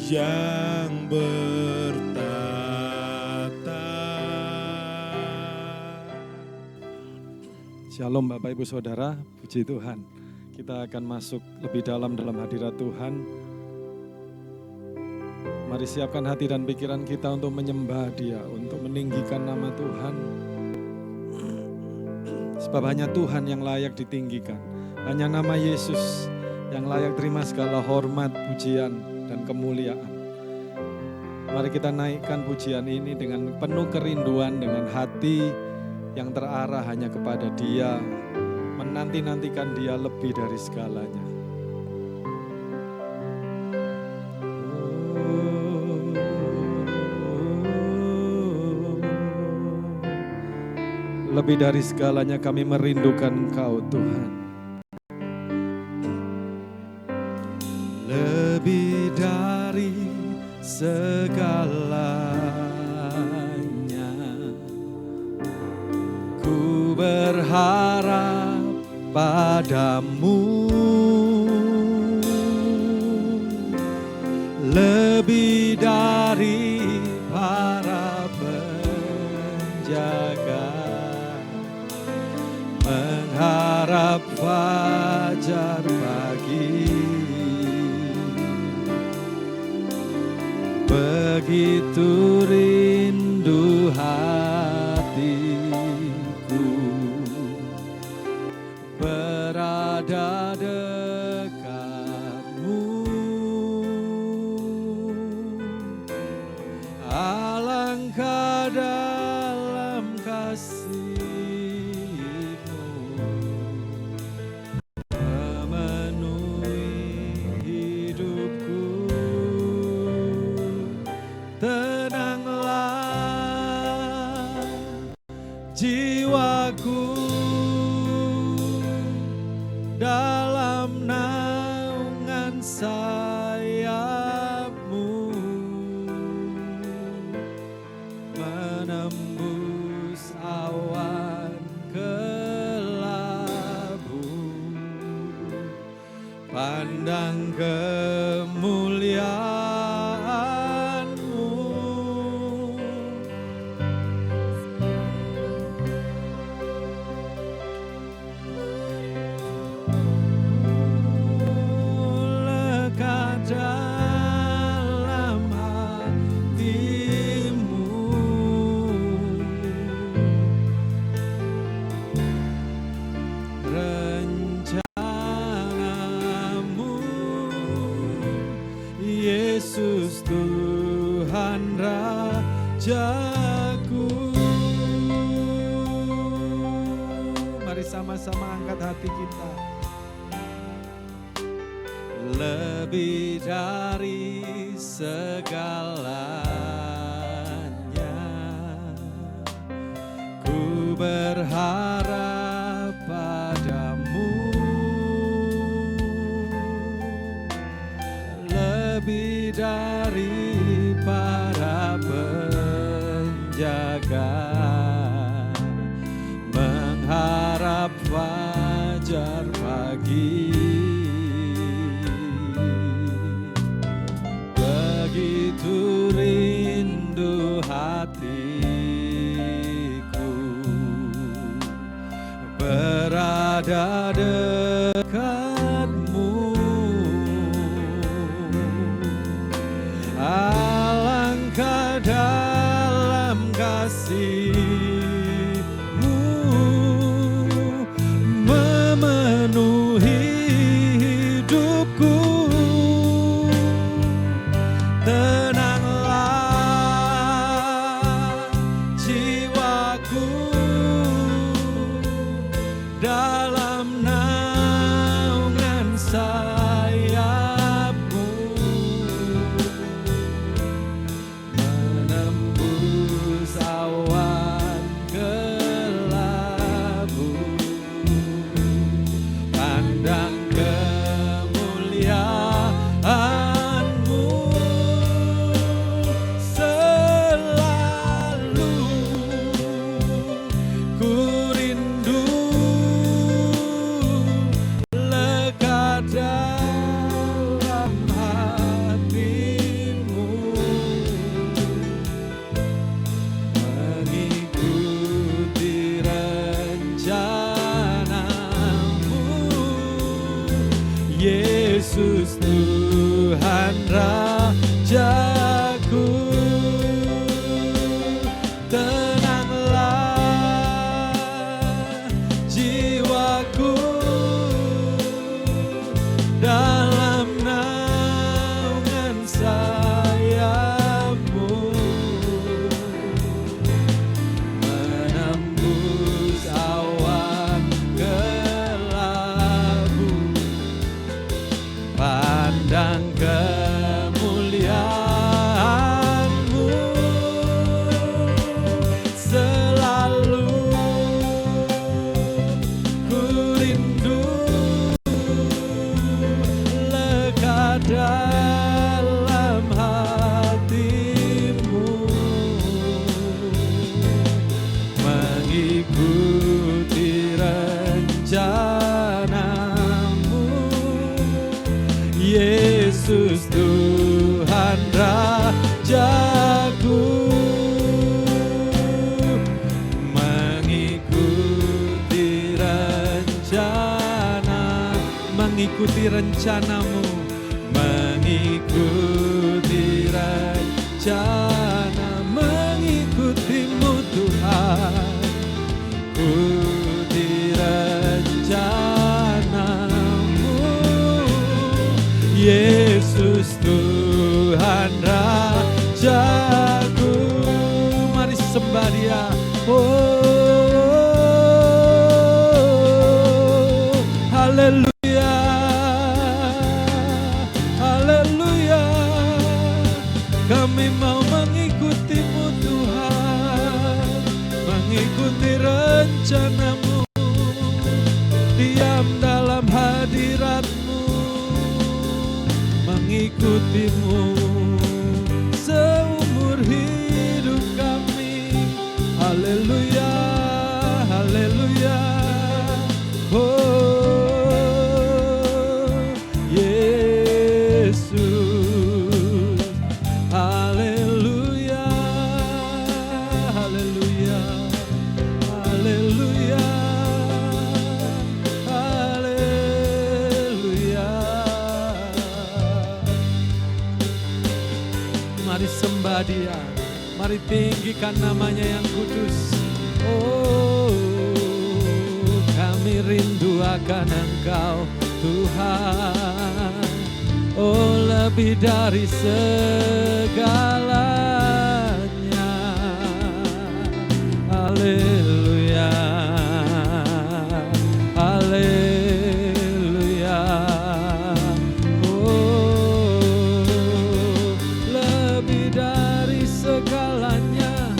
yang bertata. Shalom Bapak Ibu Saudara, puji Tuhan. Kita akan masuk lebih dalam hadirat Tuhan. Mari siapkan hati dan pikiran kita untuk menyembah Dia, untuk meninggikan nama Tuhan. Sebab hanya Tuhan yang layak ditinggikan. Hanya nama Yesus yang layak terima segala hormat, pujian, dan kemuliaan. Mari kita naikkan pujian ini dengan penuh kerinduan, dengan hati yang terarah hanya kepada Dia, menanti-nantikan Dia lebih dari segalanya. Lebih dari segalanya kami merindukan Engkau Tuhan. Lebih dari segalanya ku berharap padamu, lebih dari para penjaga mengharap fajar pagi. Begitu rindu hatiku berada dekatmu. Alangkah dalam kasih-Mu memenuhi hidupku. Tenanglah jiwaku dalam naungan sayap-Mu, menembus awan kelabu, pandang kemuliaan dalam hatimu. Rencanamu, Yesus Tuhan Rajaku. Mari sama-sama angkat hati kita. Lebih dari segalanya ku berharap padamu, lebih dari para penjaga mengharap fajar pagi. Begitu rindu hatiku berada dekatmu. Alangkah dalam kasih-Mu memenuhi hidupku. Tenanglah jiwaku dalam Tuhan Rajaku, mengikuti rencanamu, mengikuti rencana, mengikutimu Tuhan, ikuti rencanamu, Yesus Tuhan Rajaku. Mari sembah Dia. Oh, haleluya. Kami mau mengikutimu Tuhan, mengikuti rencanamu, diam dalam hadiratmu, mengikutimu seumur hidup kami. Haleluya, haleluya. Oh Yesus. Mari sembah Dia, mari tinggikan namanya yang kudus. Oh, kami rindu akan Engkau Tuhan, oh lebih dari segalanya. Haleluya, haleluya. Segalanya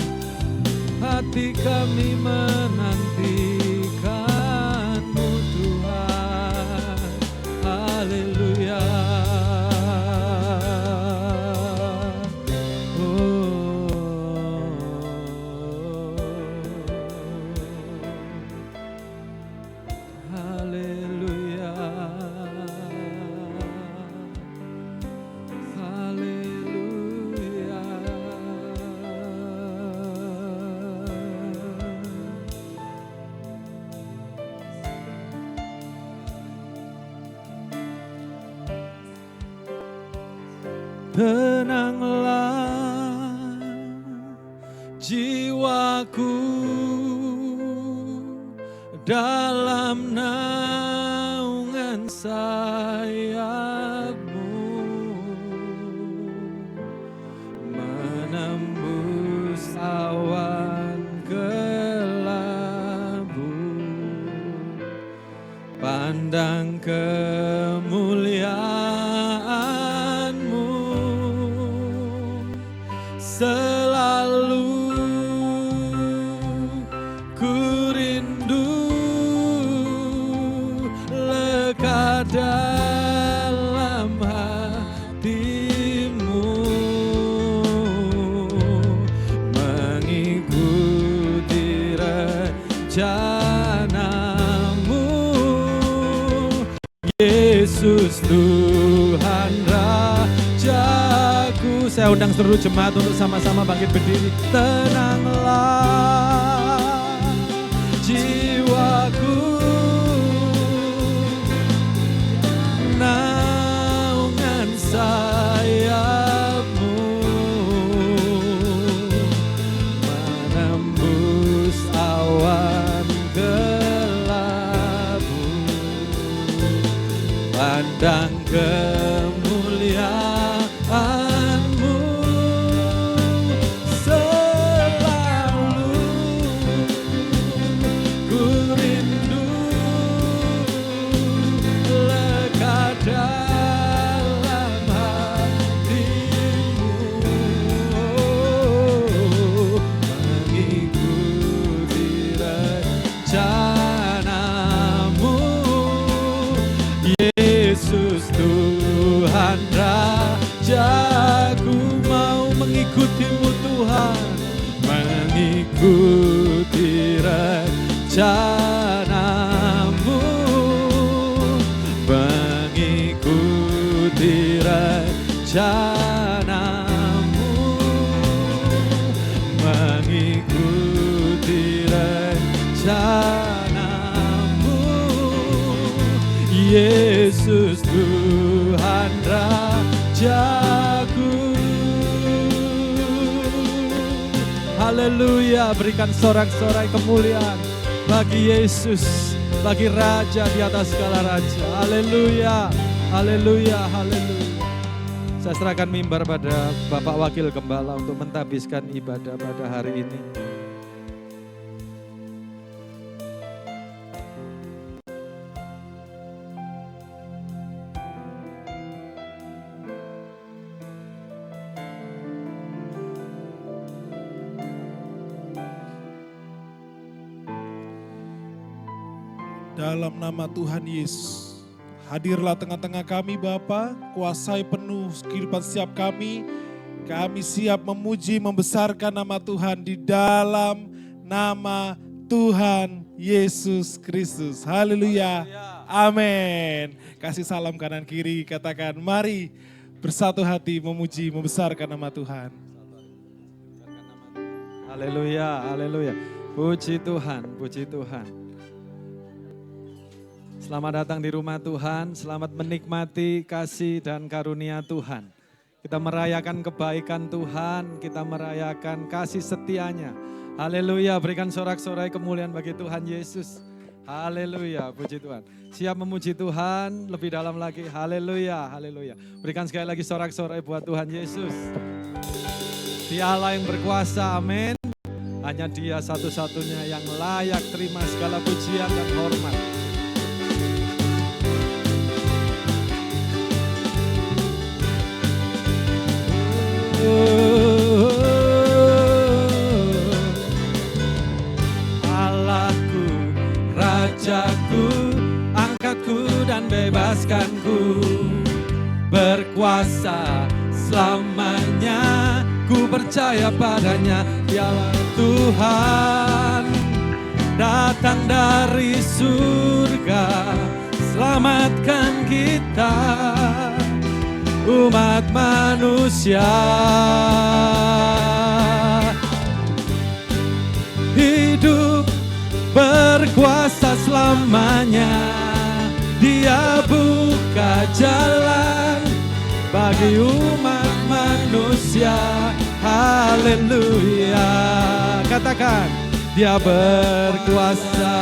hati kami menantikan-Mu Tuhan. Haleluya. Haleluya. Tenanglah jiwaku dalam naungan sayap-Mu, menembus awan kelabu, pandang kemuliaan-Mu. Selalu ku rindu lekat dalam hati-Mu, mengikuti rencana-Mu, Yesus Tuhan Rajaku. Saya undang seluruh jemaat untuk sama-sama bangkit berdiri. Tenanglah jiwaku, naungan sayap-Mu, menembus awan kelabu, pandang kemuliaan-Mu. Selalu ku rindu lekat dalam hati-Mu, mengikuti rencana-Mu, Yesus Tuhan Rajaku. Mau mengikuti-Mu Tuhan, mengikuti rencana-Mu, mengikuti rencana. Yesus Tuhan Rajaku. Haleluya, berikan sorak-sorai kemuliaan bagi Yesus, bagi Raja di atas segala Raja. Haleluya, haleluya, haleluya. Saya serahkan mimbar pada Bapak Wakil Gembala untuk mentahbiskan ibadah pada hari ini. Dalam nama Tuhan Yesus, hadirlah tengah-tengah kami Bapa, kuasai penuh kehidupan setiap kami. Kami siap memuji, membesarkan nama Tuhan di dalam nama Tuhan Yesus Kristus. Haleluya, amin. Kasih salam kanan kiri, katakan mari bersatu hati memuji, membesarkan nama Tuhan. Haleluya, haleluya. Puji Tuhan, puji Tuhan. Selamat datang di rumah Tuhan, selamat menikmati kasih dan karunia Tuhan. Kita merayakan kebaikan Tuhan, kita merayakan kasih setianya. Haleluya, berikan sorak-sorai kemuliaan bagi Tuhan Yesus. Haleluya, puji Tuhan. Siap memuji Tuhan, lebih dalam lagi. Haleluya, haleluya. Berikan sekali lagi sorak-sorai buat Tuhan Yesus. Dia Allah yang berkuasa, amin. Hanya Dia satu-satunya yang layak terima segala pujian dan hormat. Allahku, Rajaku, angkatku dan bebaskanku, berkuasa selamanya, ku percaya padanya. Dialah Tuhan, datang dari surga, selamatkan kita, umat manusia. Hidup berkuasa selamanya, Dia buka jalan bagi umat manusia. Haleluya, katakan Dia berkuasa.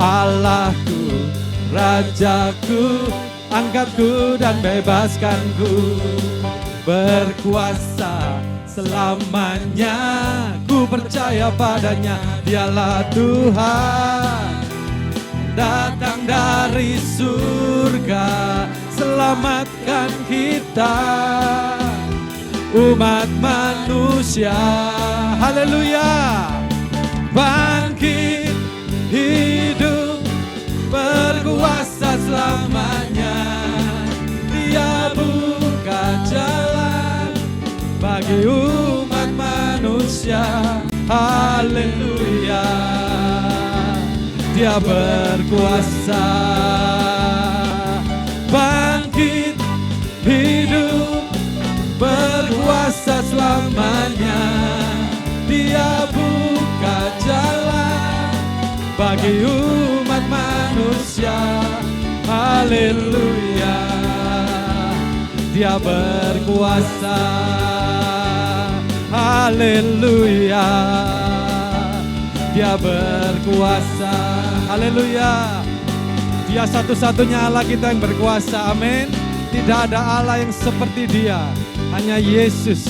Allahku, Rajaku, angkatku dan bebaskanku, berkuasa selamanya, ku percaya padanya. Dialah Tuhan, datang dari surga, selamatkan kita, umat manusia. Haleluya, bangkit, hidup, berkuasa selamanya. Dia buka jalan bagi umat manusia. Haleluya, Dia berkuasa. Bangkit, hidup, berkuasa selamanya. Dia buka jalan bagi umat manusia. Haleluya, Dia berkuasa. Haleluya, Dia berkuasa. Haleluya, Dia satu-satunya Allah kita yang berkuasa. Amin. Tidak ada Allah yang seperti Dia, hanya Yesus,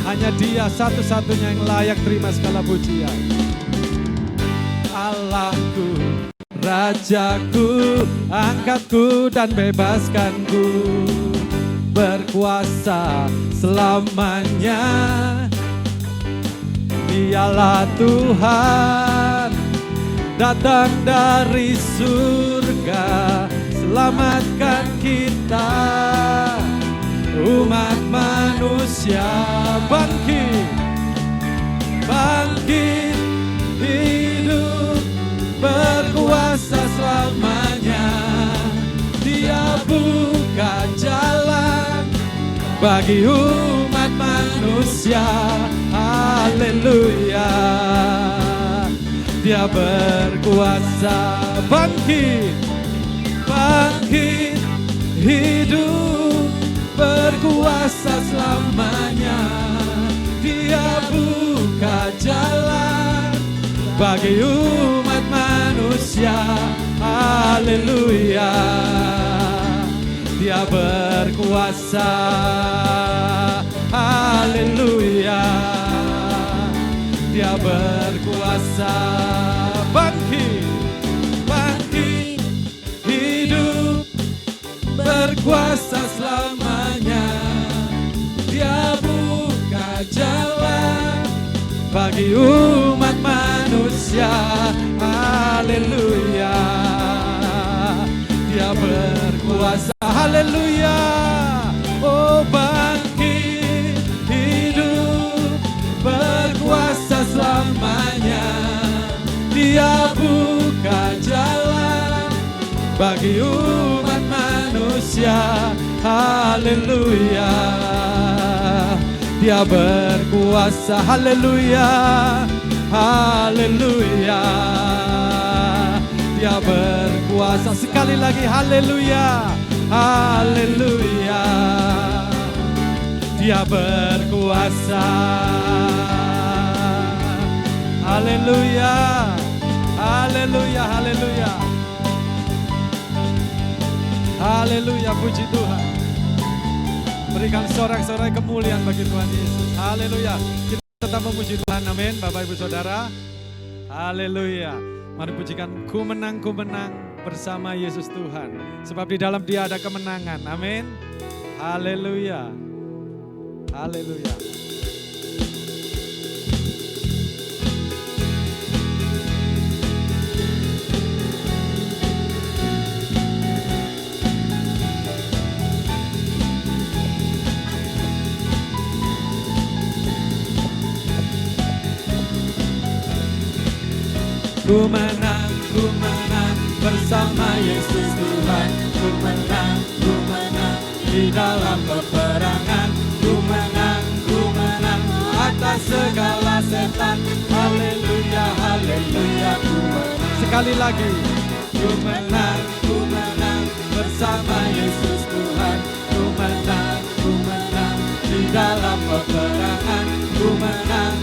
hanya Dia satu-satunya yang layak terima segala pujian. Allahku, Rajaku, angkatku dan bebaskanku, berkuasa selamanya. Dialah Tuhan, datang dari surga, selamatkan kita, umat manusia. Bangkit, bangkit, hidup, berkuasa selamanya. Dia buka jalan bagi umat manusia. Haleluya, Dia berkuasa, bangkit, bangkit, hidup, berkuasa selamanya. Dia buka jalan bagi umat manusia. Haleluya. Dia berkuasa. Haleluya. Dia berkuasa. Bangkit, bangkit, hidup, berkuasa selamanya. Dia buka jalan bagi umat manusia. Haleluya. Dia berkuasa. Haleluya. Oh, bangkit, hidup, berkuasa selamanya. Dia buka jalan bagi umat manusia. Haleluya. Dia berkuasa. Haleluya. Haleluya. Dia berkuasa. Sekali lagi. Haleluya. Haleluya. Dia berkuasa. Haleluya. Haleluya. Haleluya. Haleluya. Puji Tuhan. Berikan sorak-sorai kemuliaan bagi Tuhan Yesus. Haleluya. Kita tetap memuji Tuhan. Amin. Bapak Ibu Saudara. Haleluya. Mari pujikan ku menang bersama Yesus Tuhan. Sebab di dalam Dia ada kemenangan. Amin. Haleluya. Haleluya. Ku menang bersama Yesus Tuhan. Ku menang di dalam peperangan. Ku menang atas segala setan. Haleluya, haleluya. Ku menang. Sekali lagi. Ku menang bersama Yesus Tuhan. Ku menang di dalam peperangan. Ku menang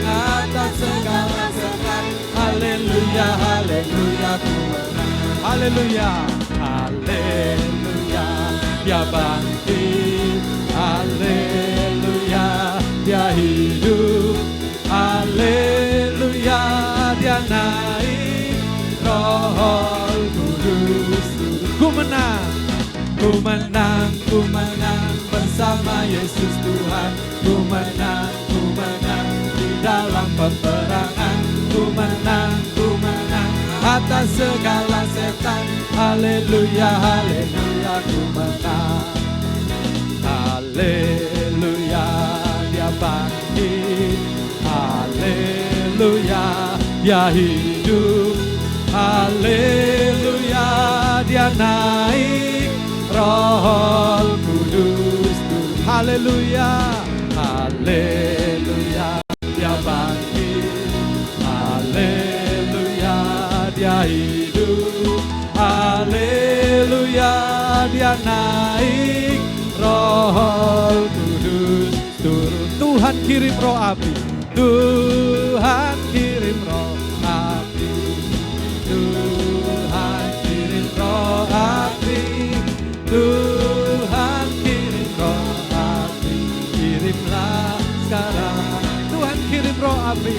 atas segala setan. Haleluya, haleluya, ku menang. Haleluya, haleluya. Dia bangkit. Haleluya, Dia hidup. Haleluya, Dia naik. Roh Kudus. Ku menang bersama Yesus Tuhan. Ku menang di dalam peperangan. Ku menang atas segala setan. Haleluya, haleluya, ku menang. Haleluya, Dia bangkit. Haleluya, Dia hidup. Haleluya, Dia naik. Roh Kudus turun. Haleluya, haleluya, Dia bangkit. Haleluya, Dia hidup. Haleluya, Dia naik. Roh Kudus turun. Tuhan kirim roh api. Tuhan kirim roh api. Tuhan kirim roh api. Tuhan kirim roh api. Kirimlah sekarang. Tuhan kirim roh api.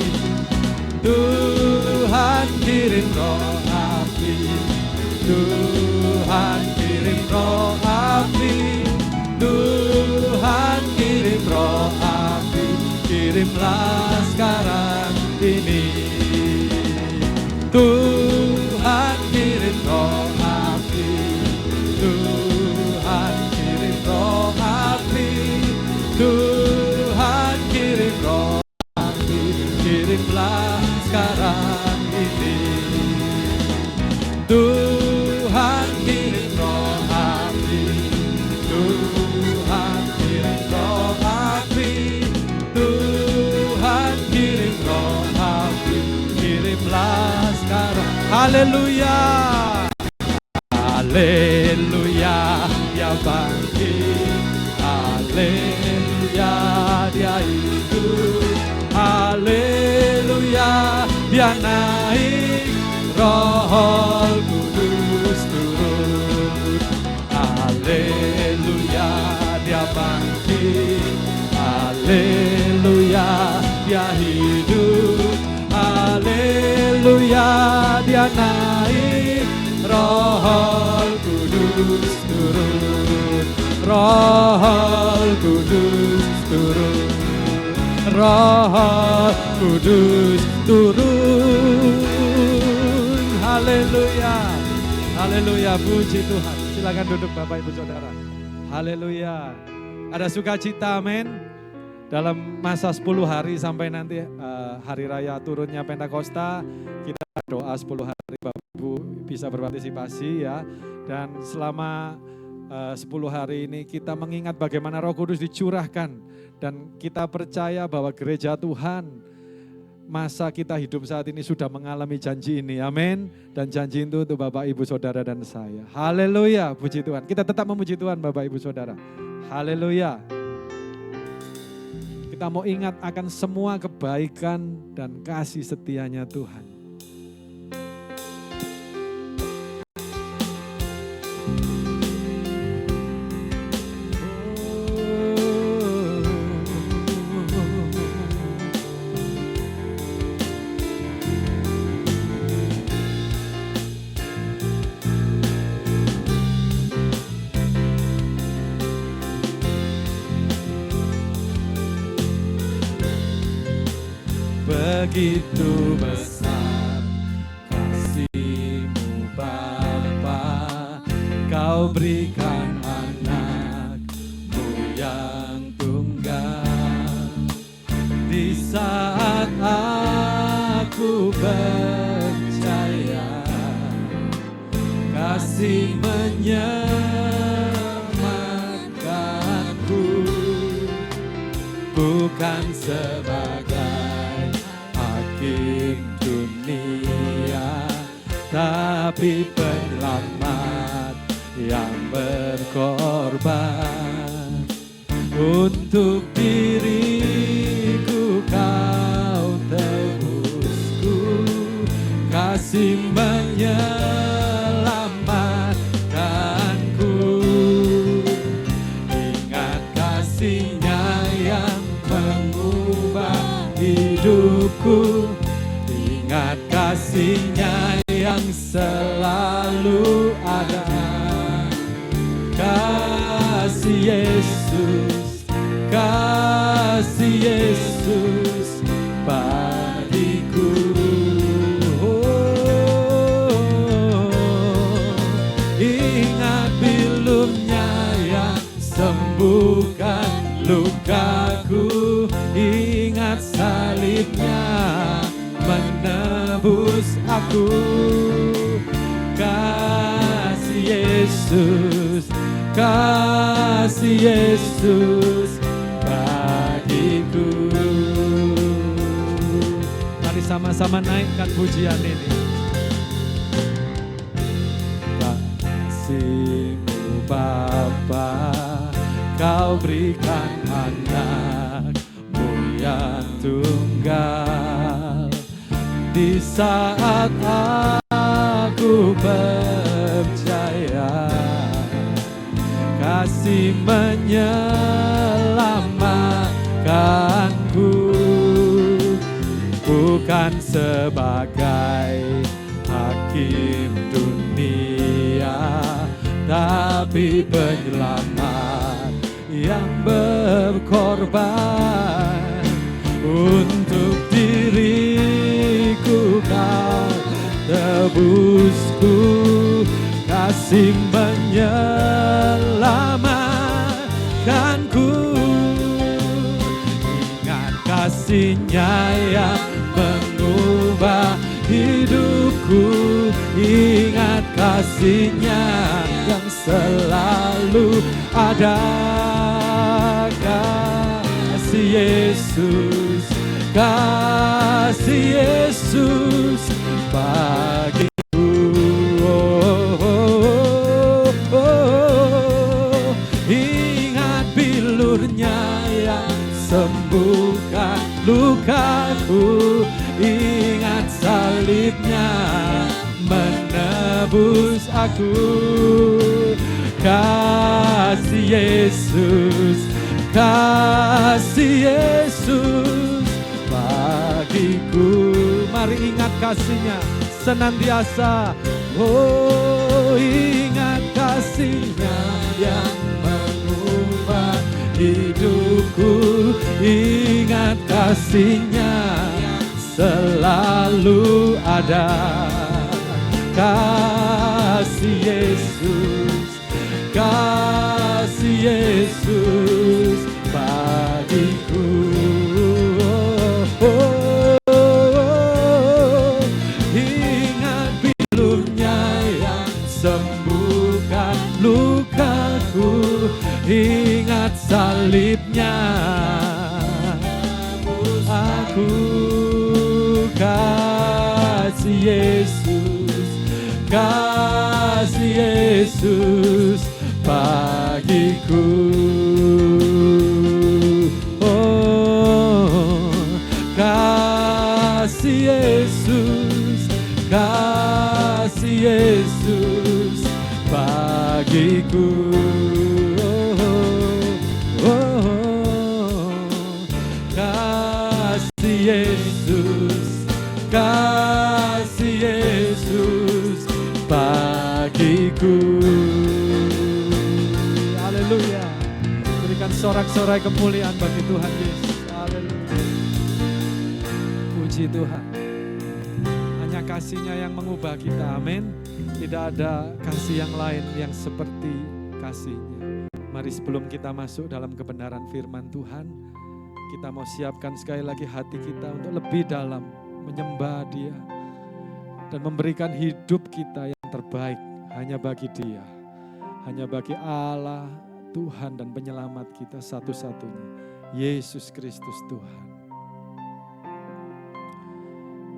Tuhan kirim roh api. Tuhan kirim roh api. Tuhan kirim roh api. Kirimlah sekarang ini. Tuhan kirim roh api. Tuhan kirim roh api. Tuhan kirim roh api. Kirimlah sekarang ini. Tuhan kirim roh api. Tuhan kirim roh api. Tuhan Haleluya. Haleluya, Dia bangkit. Haleluya, Dia hidup. Haleluya, Dia naik. Roh Kudus turun. Haleluya, Dia bangkit. Haleluya, Dia hidup. Haleluya, Dia naik. Roh Kudus turun. Roh Kudus turun. Roh Kudus turun. Haleluya. Haleluya, puji Tuhan. Silakan duduk Bapak Ibu Saudara. Haleluya. Ada sukacita, amin. Dalam masa 10 hari sampai nanti hari raya turunnya Pentakosta, kita doa 10 hari Bapak Ibu bisa berpartisipasi ya. Dan selama 10 hari ini kita mengingat bagaimana Roh Kudus dicurahkan. Dan kita percaya bahwa gereja Tuhan masa kita hidup saat ini sudah mengalami janji ini, amin. Dan janji itu untuk Bapak Ibu Saudara dan saya. Haleluya, puji Tuhan. Kita tetap memuji Tuhan Bapak Ibu Saudara. Haleluya. Kita mau ingat akan semua kebaikan dan kasih setianya Tuhan. Begitu besar kasih-Mu Bapa, Kau berikan anak-Mu yang tunggal. Di saat aku percaya, kasih menyelamatkanku, bukan sebagai dunia, tapi penyelamat yang berkorban. Untuk diriku Kau tebusku, kasih menyelamatkanku. Ingat kasih-Nya yang mengubah hidupku. Ingat kasih-Nya yang selalu ada. Kasih Yesus, kasih Yesus bagiku. Ingat bilum-Nya yang sembuhkan lukaku. Ingat salib-Nya menebus aku. Kasih Yesus, kasih Yesus bagiku. Mari sama-sama naikkan pujian ini. Kasih-Mu Bapa, Kau berikan anak-Mu yang tunggal. Di saat aku percaya, kasih menyelamatkanku, bukan sebagai hakim dunia, tapi penyelamat yang berkorban. Untuk diriku Kau tebusku, kasih menyelamatkanku. Ingat kasih-Nya yang mengubah hidupku. Ingat kasih-Nya yang selalu ada. Kasih Yesus, kasih Yesus bagiku. lukaku, ingat salibnya menebus aku. Kasih Yesus, kasih Yesus bagiku. Mari ingat kasih-Nya senantiasa. Oh, ingat kasih-Nya yang mengubah hidupku. Ingat kasih-Nya selalu ada. Kasih Yesus, kasih Yesus bagiku. Oh, oh, oh. Ingat pilunya yang sembuhkan lukaku, ingat salibnya aku. Kasih Yesus, kasih Yesus bagiku. Oh, kasih Yesus, kasih Yesus bagiku. Oh, oh, kasih Yesus, kasih Yesus bagiku. Haleluya. Berikan sorak-sorai kemuliaan bagi Tuhan Yesus. Haleluya. Puji Tuhan. Hanya kasih-Nya yang mengubah kita. Amin. Tidak ada kasih yang lain yang seperti kasih-Nya. Mari sebelum kita masuk dalam kebenaran firman Tuhan, kita mau siapkan sekali lagi hati kita untuk lebih dalam menyembah Dia dan memberikan hidup kita yang terbaik hanya bagi Dia, hanya bagi Allah, Tuhan dan penyelamat kita satu-satunya, Yesus Kristus Tuhan.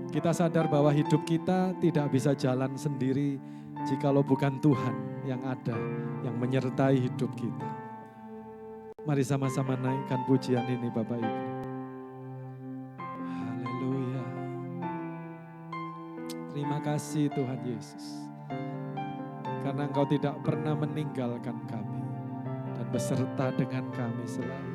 Kita sadar bahwa hidup kita tidak bisa jalan sendiri jikalau bukan Tuhan yang ada, yang menyertai hidup kita. Mari sama-sama naikkan pujian ini Bapak Ibu. Haleluya. Terima kasih Tuhan Yesus. Karena Engkau tidak pernah meninggalkan kami dan beserta dengan kami selalu.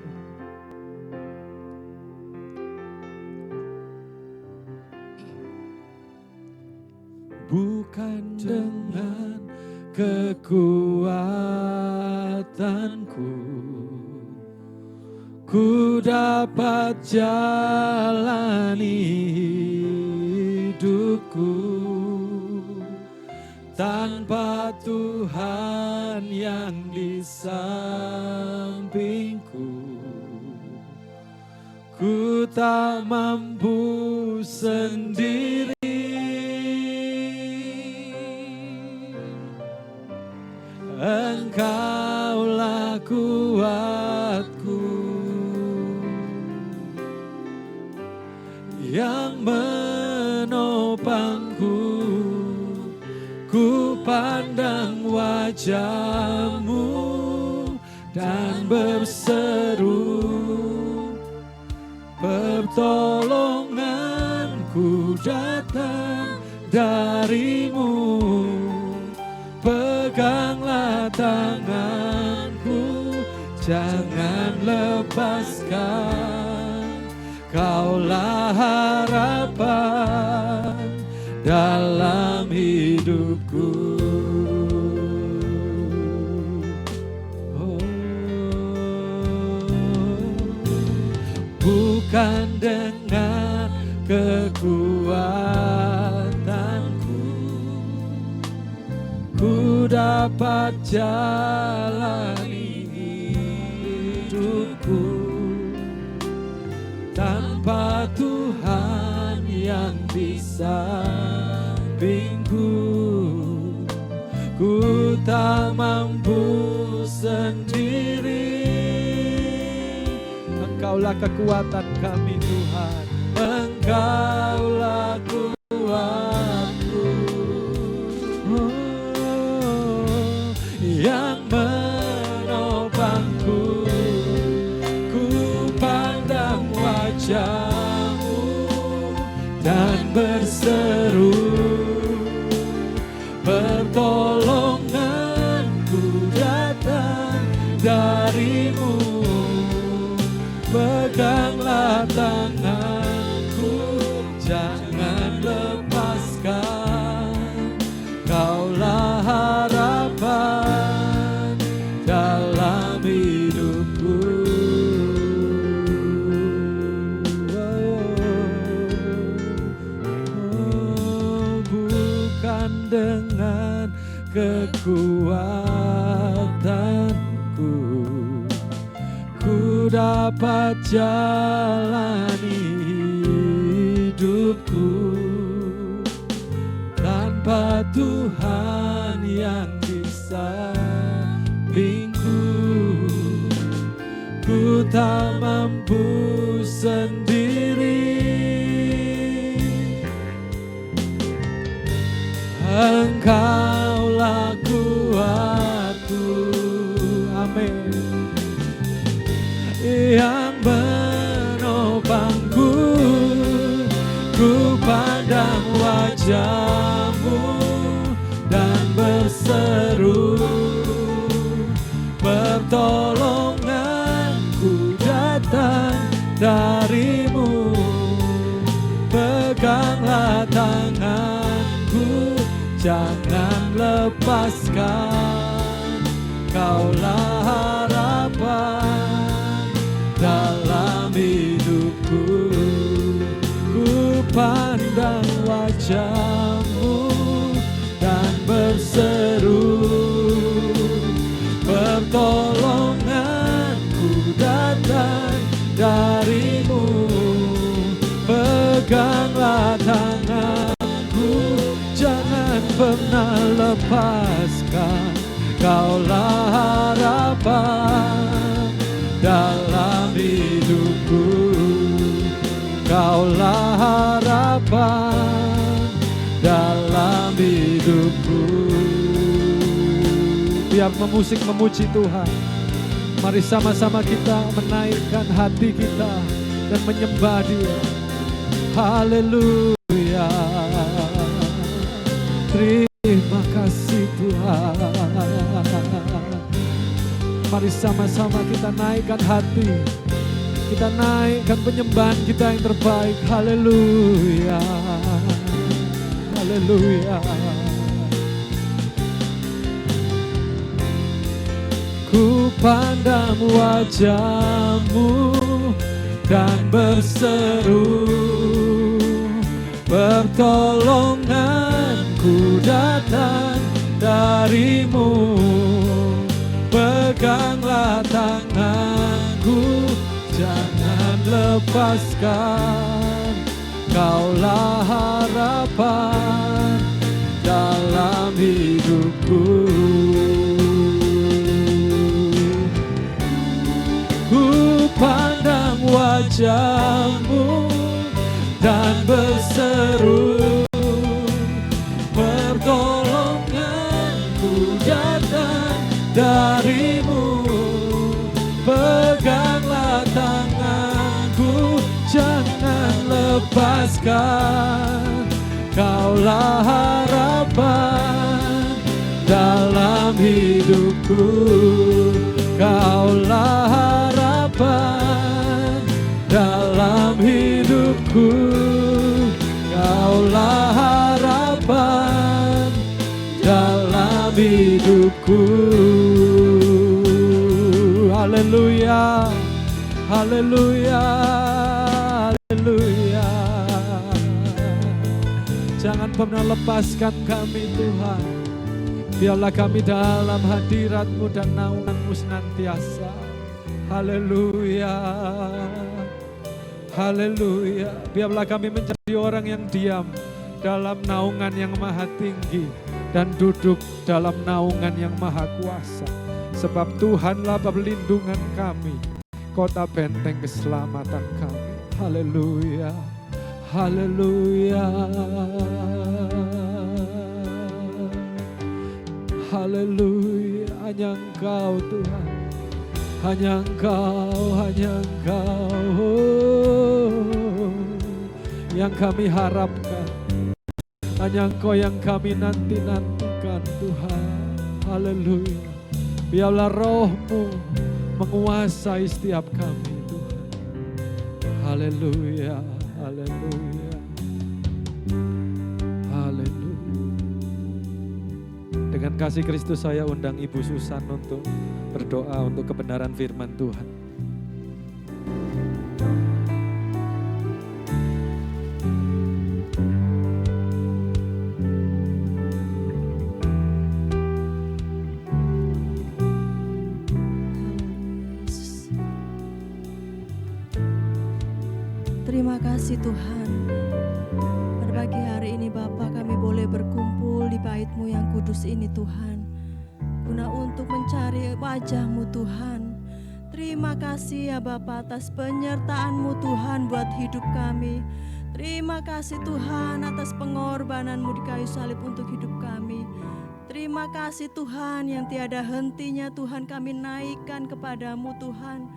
Bukan dengan kekuatanku ku dapat jalani hidupku, tanpa Tuhan yang di sampingku ku tak mampu sendiri. Engkaulah kuatku yang menopangku, ku pandang wajah-Mu dan berseru, pertolonganku datang dari-Mu. Peganglah tanganku, jangan lepaskan. Kaulah harapan dalam hidupku. Oh, bukan dengan kekuatanku ku dapat jalani hidupku, tanpa Tuhan yang di sampingku ku tak mampu sendiri. Engkaulah kekuatan kami Tuhan, Engkaulah kuatku, yang menopangku, ku pandang wajah-Mu tanganku, jangan lepaskan. Kaulah harapan dalam hidupku. Bukan dengan kekuatanku ku dapat jalani hidupku, tanpa Tuhan yang di sampingku ku tak mampu sendiri. Engkaulah kuatku, amin, yang menopangku. Ku pandang wajah-Mu dan berseru, pertolonganku datang dari-Mu. Peganglah tanganku, jangan lepaskan. Kaulah harapan dalam hidupku. Ku pandang wajah-Mu dan berseru, pertolonganku datang dari-Mu. Peganglah tanganku, jangan pernah lepaskan. Kaulah harapan dalam hidupku. Kaulah harapan dalam hidupku. Biar memusik memuji Tuhan. Mari sama-sama kita menaikkan hati kita dan menyembah Dia. Haleluya. Terima kasih Tuhan. Mari sama-sama kita naikkan hati. Kita naikkan penyembahan kita yang terbaik. Haleluya. Haleluya. Ku pandang wajah-Mu dan berseru, pertolonganku datang dari-Mu. Peganglah tanganku, jangan lepaskan. Kaulah harapan dalam hidupku. Ku pandang wajah-Mu dan berseru, pertolonganku datang dari-Mu. Peganglah tanganku, jangan lepaskan. Kaulah harapan dalam hidupku. Kaulah harapan dalam hidupku. Kaulah harapan dalam hidupku. Haleluya, haleluya, haleluya. Jangan pernah lepaskan kami Tuhan. Biarlah kami dalam hadirat-Mu dan naungan-Mu senantiasa. Haleluya, haleluya. Biarlah kami menjadi orang yang diam dalam naungan yang maha tinggi dan duduk dalam naungan yang maha kuasa. Sebab Tuhanlah perlindungan kami, kota benteng keselamatan kami. Haleluya, haleluya, haleluya. Hanya Engkau Tuhan, hanya Engkau, hanya Engkau yang kami harapkan. Hanya Engkau yang kami nanti-nantikan Tuhan. Haleluya. Biarlah Roh-Mu menguasai setiap kami Tuhan. Haleluya, haleluya, haleluya. Dengan kasih Kristus saya undang Ibu Susan untuk berdoa untuk kebenaran firman Tuhan. Terima kasih Tuhan. Pada pagi hari ini Bapa, kami boleh berkumpul di bait-Mu yang kudus ini Tuhan. Guna untuk mencari wajah-Mu Tuhan. Terima kasih ya Bapa atas penyertaan-Mu Tuhan buat hidup kami. Terima kasih Tuhan atas pengorbanan-Mu di kayu salib untuk hidup kami. Terima kasih Tuhan yang tiada hentinya Tuhan kami naikkan kepadamu Tuhan.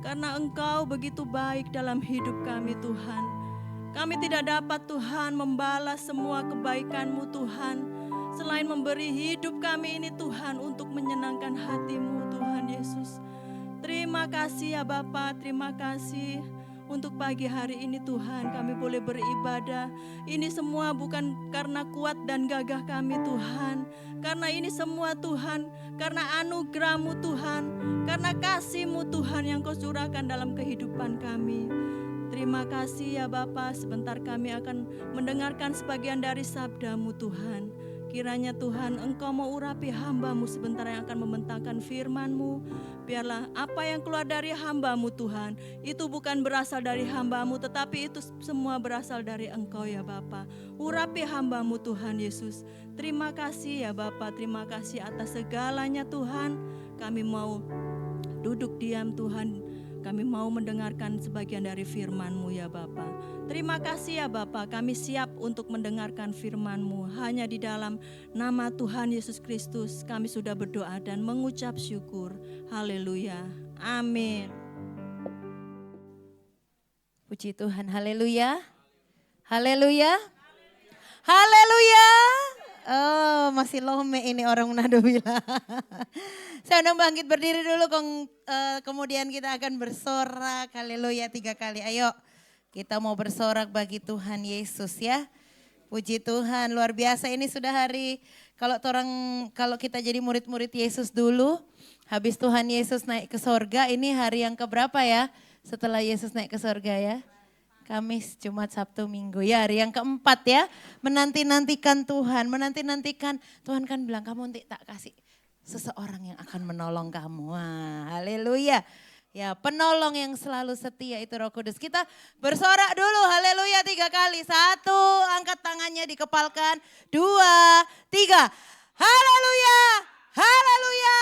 Karena Engkau begitu baik dalam hidup kami Tuhan. Kami tidak dapat Tuhan membalas semua kebaikan-Mu Tuhan. Selain memberi hidup kami ini Tuhan untuk menyenangkan hati-Mu Tuhan Yesus. Terima kasih ya Bapa, terima kasih untuk pagi hari ini Tuhan kami boleh beribadah. Ini semua bukan karena kuat dan gagah kami Tuhan. Karena ini semua Tuhan, karena anugerah-Mu Tuhan, karena kasih-Mu Tuhan yang Kau curahkan dalam kehidupan kami. Terima kasih ya Bapa, sebentar kami akan mendengarkan sebagian dari sabda-Mu Tuhan. Kiranya Tuhan Engkau mau urapi hamba-Mu sebentar yang akan membentangkan firman-Mu. Biarlah apa yang keluar dari hamba-Mu Tuhan, itu bukan berasal dari hamba-Mu, tetapi itu semua berasal dari Engkau ya Bapa. Urapi hamba-Mu Tuhan Yesus. Terima kasih ya Bapa, terima kasih atas segalanya Tuhan. Kami mau duduk diam Tuhan. Kami mau mendengarkan sebagian dari firman-Mu ya Bapa. Terima kasih ya Bapa, kami siap untuk mendengarkan firman-Mu. Hanya di dalam nama Tuhan Yesus Kristus kami sudah berdoa dan mengucap syukur. Haleluya. Amin. Puji Tuhan, haleluya. Haleluya. Haleluya. Oh, masih lome ini orang Manado bilang. Saya undang bangkit berdiri dulu, kemudian kita akan bersorak. Haleluya 3 kali. Ayo, kita mau bersorak bagi Tuhan Yesus ya. Puji Tuhan, luar biasa ini sudah hari kalau kita jadi murid-murid Yesus dulu, habis Tuhan Yesus naik ke sorga, ini hari yang keberapa ya? Setelah Yesus naik ke sorga ya? Kamis, Jumat, Sabtu, Minggu. Ya hari yang keempat ya. Menanti-nantikan Tuhan. Menanti-nantikan. Tuhan kan bilang kamu nanti tak kasih seseorang yang akan menolong kamu. Wah, haleluya. Ya penolong yang selalu setia itu Roh Kudus. Kita bersorak dulu haleluya 3 kali. 1, angkat tangannya dikepalkan. 2, 3. Haleluya. Haleluya.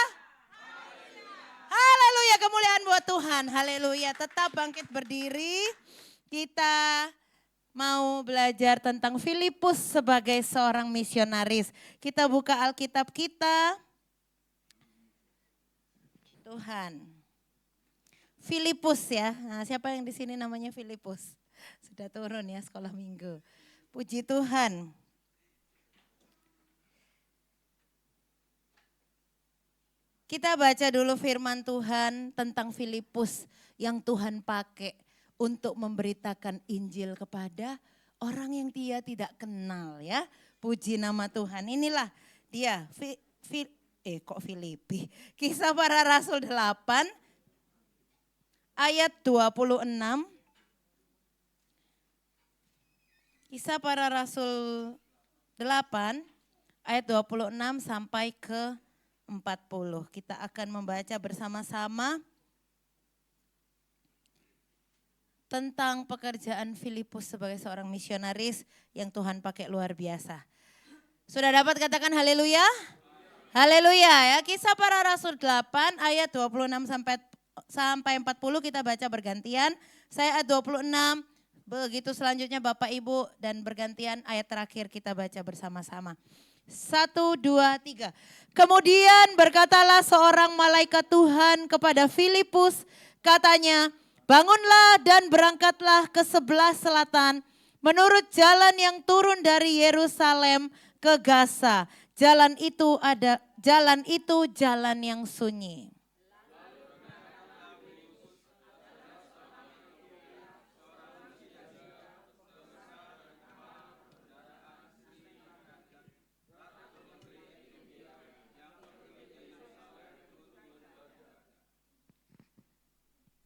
Haleluya, kemuliaan buat Tuhan. Haleluya, tetap bangkit berdiri. Kita mau belajar tentang Filipus sebagai seorang misionaris. Kita buka Alkitab kita. Tuhan. Filipus ya. Nah, siapa yang di sini namanya Filipus? Sudah turun ya sekolah minggu. Puji Tuhan. Kita baca dulu firman Tuhan tentang Filipus yang Tuhan pakai untuk memberitakan Injil kepada orang yang dia tidak kenal ya. Puji nama Tuhan. Inilah dia Filipi. Kisah Para Rasul 8 ayat 26. Kisah Para Rasul 8 ayat 26 sampai ke 40. Kita akan membaca bersama-sama tentang pekerjaan Filipus sebagai seorang misionaris yang Tuhan pakai luar biasa. Sudah dapat katakan haleluya? Haleluya ya. Kisah Para Rasul 8 ayat 26 sampai 40 kita baca bergantian. Saya ayat 26, begitu selanjutnya Bapak Ibu dan bergantian ayat terakhir kita baca bersama-sama. 1, 2, 3. Kemudian berkatalah seorang malaikat Tuhan kepada Filipus, katanya, bangunlah dan berangkatlah ke sebelah selatan menurut jalan yang turun dari Yerusalem ke Gaza. Jalan itu jalan yang sunyi.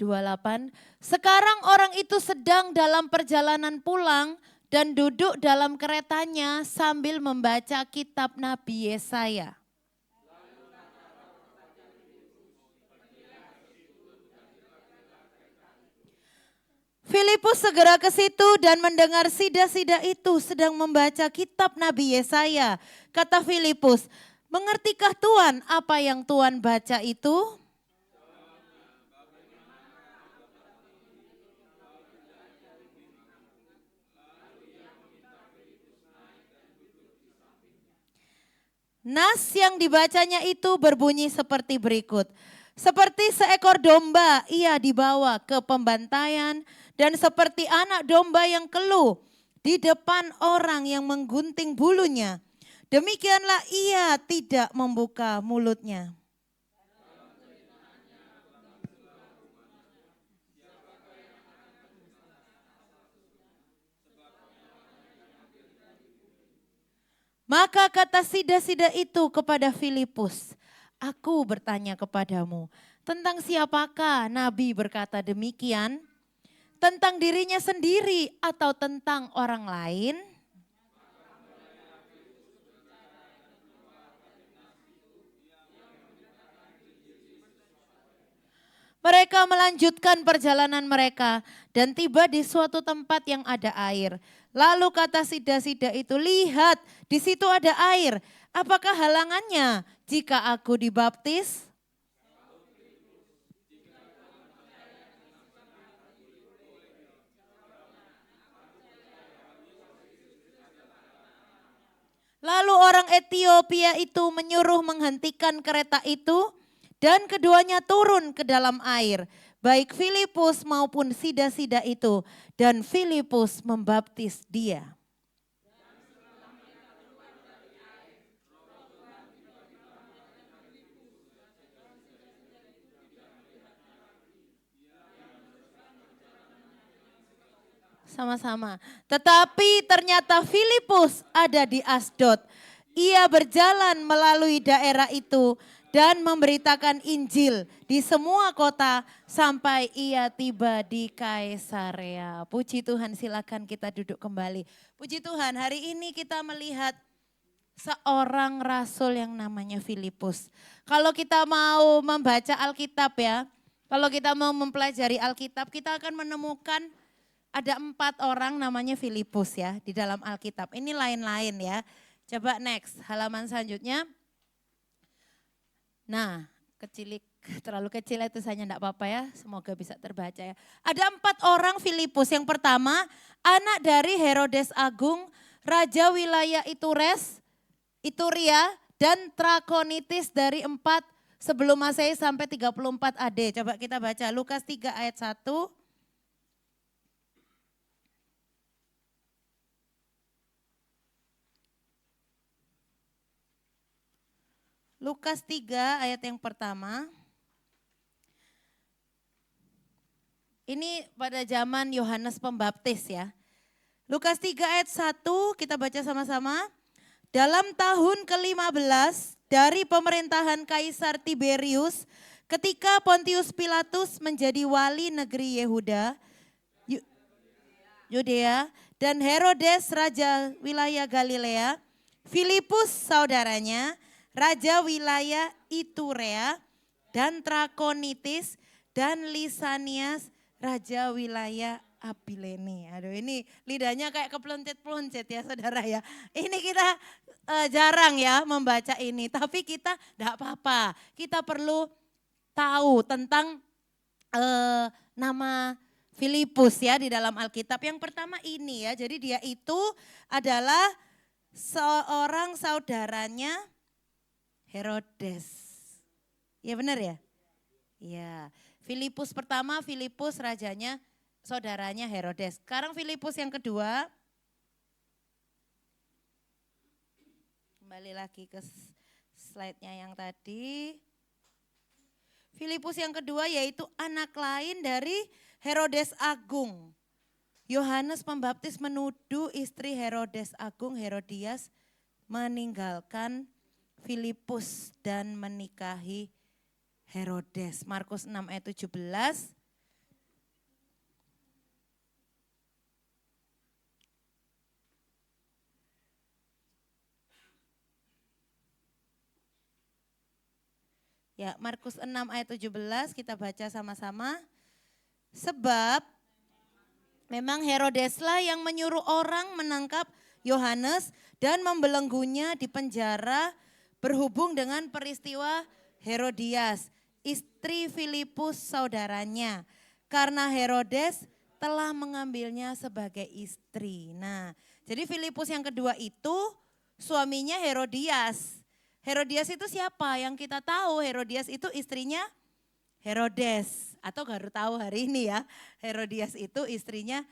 28. Sekarang orang itu sedang dalam perjalanan pulang dan duduk dalam keretanya sambil membaca kitab Nabi Yesaya. Filipus segera ke situ dan mendengar sida-sida itu sedang membaca kitab Nabi Yesaya. Kata Filipus, mengertikah Tuan apa yang Tuan baca itu? Nas yang dibacanya itu berbunyi seperti berikut. Seperti seekor domba ia dibawa ke pembantaian dan seperti anak domba yang keluh di depan orang yang menggunting bulunya. Demikianlah ia tidak membuka mulutnya. Maka kata sida-sida itu kepada Filipus, aku bertanya kepadamu, tentang siapakah Nabi berkata demikian? Tentang dirinya sendiri atau tentang orang lain? Mereka melanjutkan perjalanan mereka dan tiba di suatu tempat yang ada air. Lalu kata sida-sida itu, lihat di situ ada air. Apakah halangannya jika aku dibaptis? Lalu orang Etiopia itu menyuruh menghentikan kereta itu dan keduanya turun ke dalam air. Baik Filipus maupun sida-sida itu. Dan Filipus membaptis dia. Sama-sama. Tetapi ternyata Filipus ada di Asdod. Ia berjalan melalui daerah itu dan memberitakan Injil di semua kota sampai ia tiba di Kaisarea. Puji Tuhan, silakan kita duduk kembali. Puji Tuhan, hari ini kita melihat seorang rasul yang namanya Filipus. Kalau kita mau membaca Alkitab ya, kalau kita mau mempelajari Alkitab, kita akan menemukan ada 4 orang namanya Filipus ya di dalam Alkitab. Ini lain-lain ya. Coba next, halaman selanjutnya. Nah, terlalu kecil itu saya enggak apa-apa ya. Semoga bisa terbaca ya. Ada 4 orang Filipus. Yang pertama, anak dari Herodes Agung, raja wilayah Ituria dan Trakonitis dari 4 sebelum Masehi sampai 34 AD. Coba kita baca Lukas 3 ayat 1. Lukas 3 ayat yang pertama. Ini pada zaman Yohanes Pembaptis ya. Lukas 3 ayat 1 kita baca sama-sama. Dalam tahun ke-15 dari pemerintahan Kaisar Tiberius, ketika Pontius Pilatus menjadi wali negeri Yehuda, Yudea, dan Herodes raja wilayah Galilea, Filipus saudaranya, raja wilayah Iturea dan Trakonitis dan Lisanias raja wilayah Abilene. Aduh ini lidahnya kayak kepeloncat-peloncat ya saudara ya. Ini kita jarang ya membaca ini tapi kita enggak apa-apa. Kita perlu tahu tentang nama Filipus ya di dalam Alkitab. Yang pertama ini ya, jadi dia itu adalah seorang saudaranya Herodes. Ya benar ya? Ya. Filipus pertama, Filipus rajanya, saudaranya Herodes. Sekarang Filipus yang kedua. Kembali lagi ke slide-nya yang tadi. Filipus yang kedua yaitu anak lain dari Herodes Agung. Yohanes Pembaptis menuduh istri Herodes Agung, Herodias, meninggalkan Filipus dan menikahi Herodes. Markus 6 ayat 17. Ya, Markus 6 ayat 17 kita baca sama-sama. Sebab memang Herodeslah yang menyuruh orang menangkap Yohanes dan membelenggunya di penjara berhubung dengan peristiwa Herodias, istri Filipus saudaranya. Karena Herodes telah mengambilnya sebagai istri. Nah, jadi Filipus yang kedua itu suaminya Herodias. Herodias itu siapa? Yang kita tahu Herodias itu istrinya Herodes. Atau baru tahu hari ini ya, Herodias itu istrinya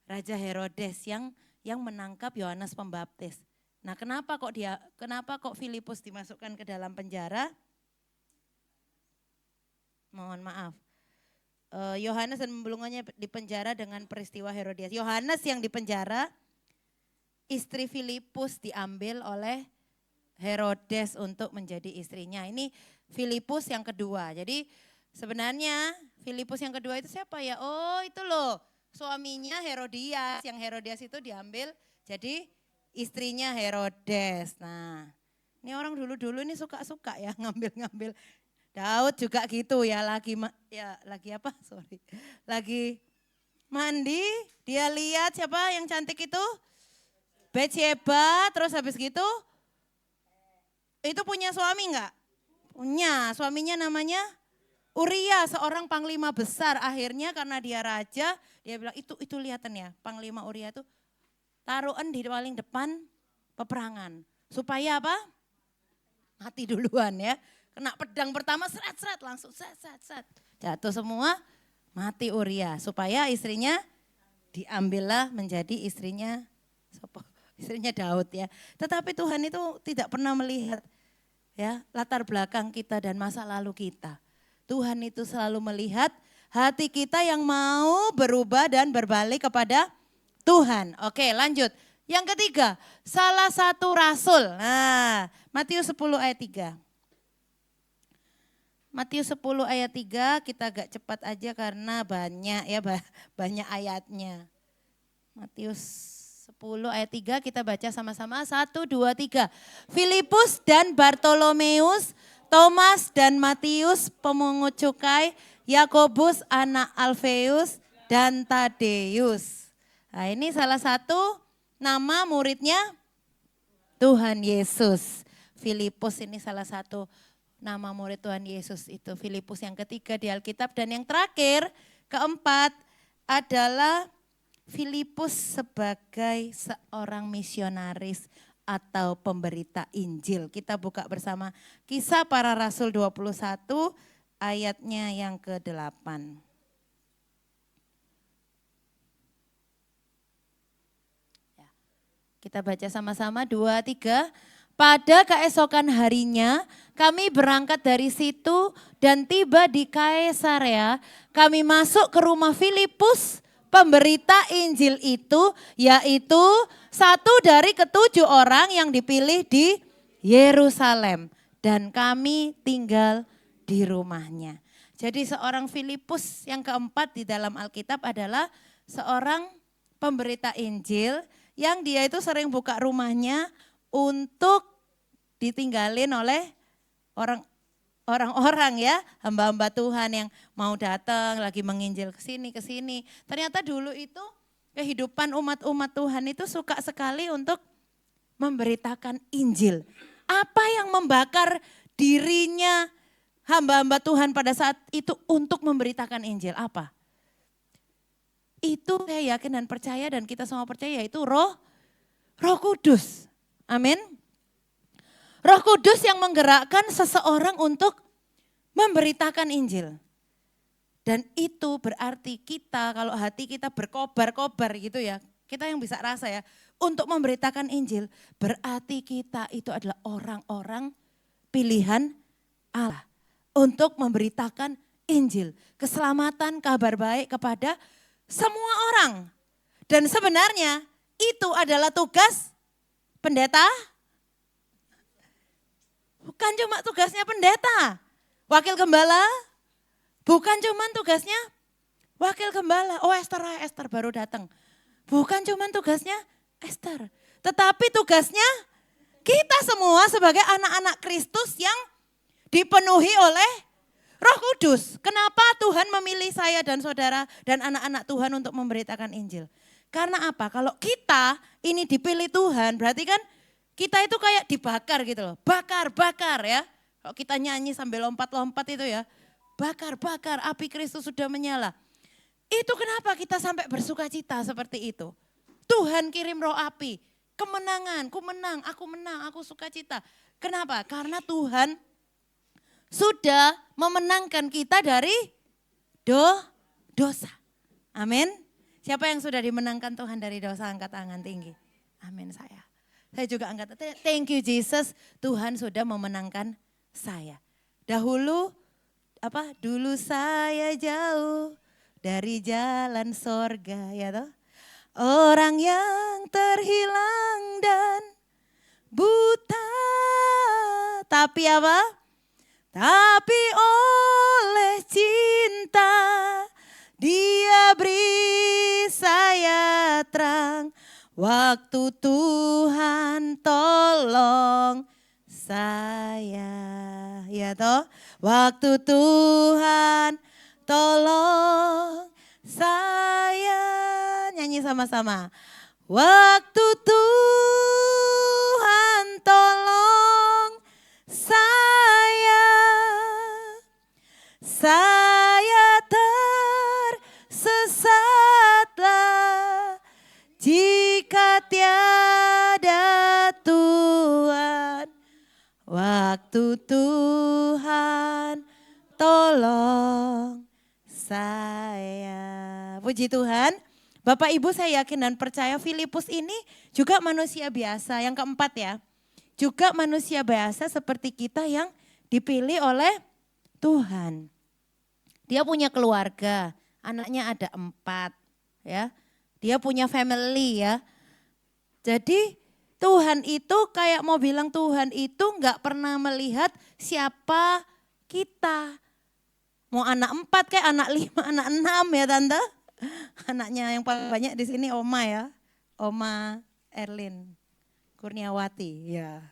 Raja Herodes yang menangkap Yohanes Pembaptis. Nah, kenapa kok Filipus dimasukkan ke dalam penjara? Mohon maaf. Yohanes dan membelenggunya di penjara dengan peristiwa Herodias. Yohanes yang di penjara, istri Filipus diambil oleh Herodes untuk menjadi istrinya. Ini Filipus yang kedua. Jadi sebenarnya Filipus yang kedua itu siapa ya? Oh itu loh suaminya Herodias. Yang Herodias itu diambil jadi istrinya Herodes. Nah ini orang dulu-dulu ini suka-suka ya ngambil-ngambil. Daud juga gitu ya lagi apa? Lagi mandi dia lihat siapa yang cantik itu? Betsheba, terus habis gitu itu punya suami enggak? Punya, suaminya namanya Uria, seorang panglima besar. Akhirnya karena dia raja, dia bilang itu lihatan ya, panglima Uria itu taruhan di paling depan peperangan. Supaya apa? Mati duluan ya. Kena pedang pertama seret-seret langsung seret. Jatuh semua, mati Uria. Supaya istrinya diambillah menjadi istrinya Daud ya. Tetapi Tuhan itu tidak pernah melihat ya latar belakang kita dan masa lalu kita. Tuhan itu selalu melihat hati kita yang mau berubah dan berbalik kepada Tuhan. Oke, lanjut. Yang ketiga, salah satu rasul. Nah, Matius 10 ayat 3. Matius 10 ayat 3 kita agak cepat aja karena banyak ya banyak ayatnya. Matius 10 ayat 3 kita baca sama-sama 1, 2, 3. Filipus dan Bartolomeus, Thomas dan Matius pemungut cukai, Yakobus anak Alfeus dan Tadeus. Nah ini salah satu nama muridnya Tuhan Yesus. Filipus ini salah satu nama murid Tuhan Yesus itu. Filipus yang ketiga di Alkitab dan yang terakhir keempat adalah Filipus sebagai seorang misionaris atau pemberita Injil. Kita buka bersama Kisah Para Rasul 21 ayatnya yang ke-8. Ya. Kita baca sama-sama 2, 3. Pada keesokan harinya kami berangkat dari situ dan tiba di Kaisarea. Kami masuk ke rumah Filipus, pemberita Injil itu, yaitu satu dari ke-7 orang yang dipilih di Yerusalem. Dan kami tinggal di rumahnya. Jadi seorang Filipus yang keempat di dalam Alkitab adalah seorang pemberita Injil yang dia itu sering buka rumahnya untuk ditinggalin oleh orang-orang ya, hamba-hamba Tuhan yang mau datang lagi menginjil ke sini. Ternyata dulu itu kehidupan umat-umat Tuhan itu suka sekali untuk memberitakan Injil. Apa yang membakar dirinya hamba-hamba Tuhan pada saat itu untuk memberitakan Injil? Apa? Itu saya yakin dan percaya dan kita semua percaya yaitu Roh Kudus. Amin. Roh Kudus yang menggerakkan seseorang untuk memberitakan Injil. Dan itu berarti kita kalau hati kita berkobar-kobar gitu ya. Kita yang bisa rasa ya. Untuk memberitakan Injil berarti kita itu adalah orang-orang pilihan Allah. Untuk memberitakan Injil. Keselamatan, kabar baik kepada semua orang. Dan sebenarnya itu adalah tugas pendeta. Bukan cuma tugasnya pendeta, wakil gembala. Bukan cuma tugasnya wakil gembala. Oh Esther baru datang. Bukan cuma tugasnya Esther. Tetapi tugasnya kita semua sebagai anak-anak Kristus yang dipenuhi oleh Roh Kudus. Kenapa Tuhan memilih saya dan saudara dan anak-anak Tuhan untuk memberitakan Injil? Karena apa? Kalau kita ini dipilih Tuhan, berarti kan kita itu kayak dibakar gitu loh. Bakar ya. Kalau kita nyanyi sambil lompat-lompat itu ya. Bakar, api Kristus sudah menyala. Itu kenapa kita sampai bersuka cita seperti itu. Tuhan kirim roh api. Kemenangan, aku menang, aku suka cita. Kenapa? Karena Tuhan sudah memenangkan kita dari dosa. Amin. Siapa yang sudah dimenangkan Tuhan dari dosa, angkat tangan tinggi. Amin saya. Saya juga angkat, thank you Jesus, Tuhan sudah memenangkan saya. Dulu saya jauh dari jalan sorga, ya toh. Orang yang terhilang dan buta. Tapi apa? Tapi oleh cinta Dia beri saya terang. Waktu Tuhan tolong saya. Ya toh? Waktu Tuhan tolong saya. Nyanyi sama-sama. Waktu Tuhan tolong saya tersesatlah jika tiada Tuhan. Waktu Tuhan tolong saya. Puji Tuhan. Bapak Ibu saya yakin dan percaya Filipus ini juga manusia biasa. Yang keempat ya. Juga manusia biasa seperti kita yang dipilih oleh Tuhan. Dia punya keluarga, anaknya ada 4 ya. Dia punya family ya. Jadi Tuhan itu kayak mau bilang Tuhan itu enggak pernah melihat siapa kita. Mau anak 4 kayak anak 5, anak 6 ya Tante. Anaknya yang paling banyak di sini Oma ya. Oma Erlin Kurniawati ya.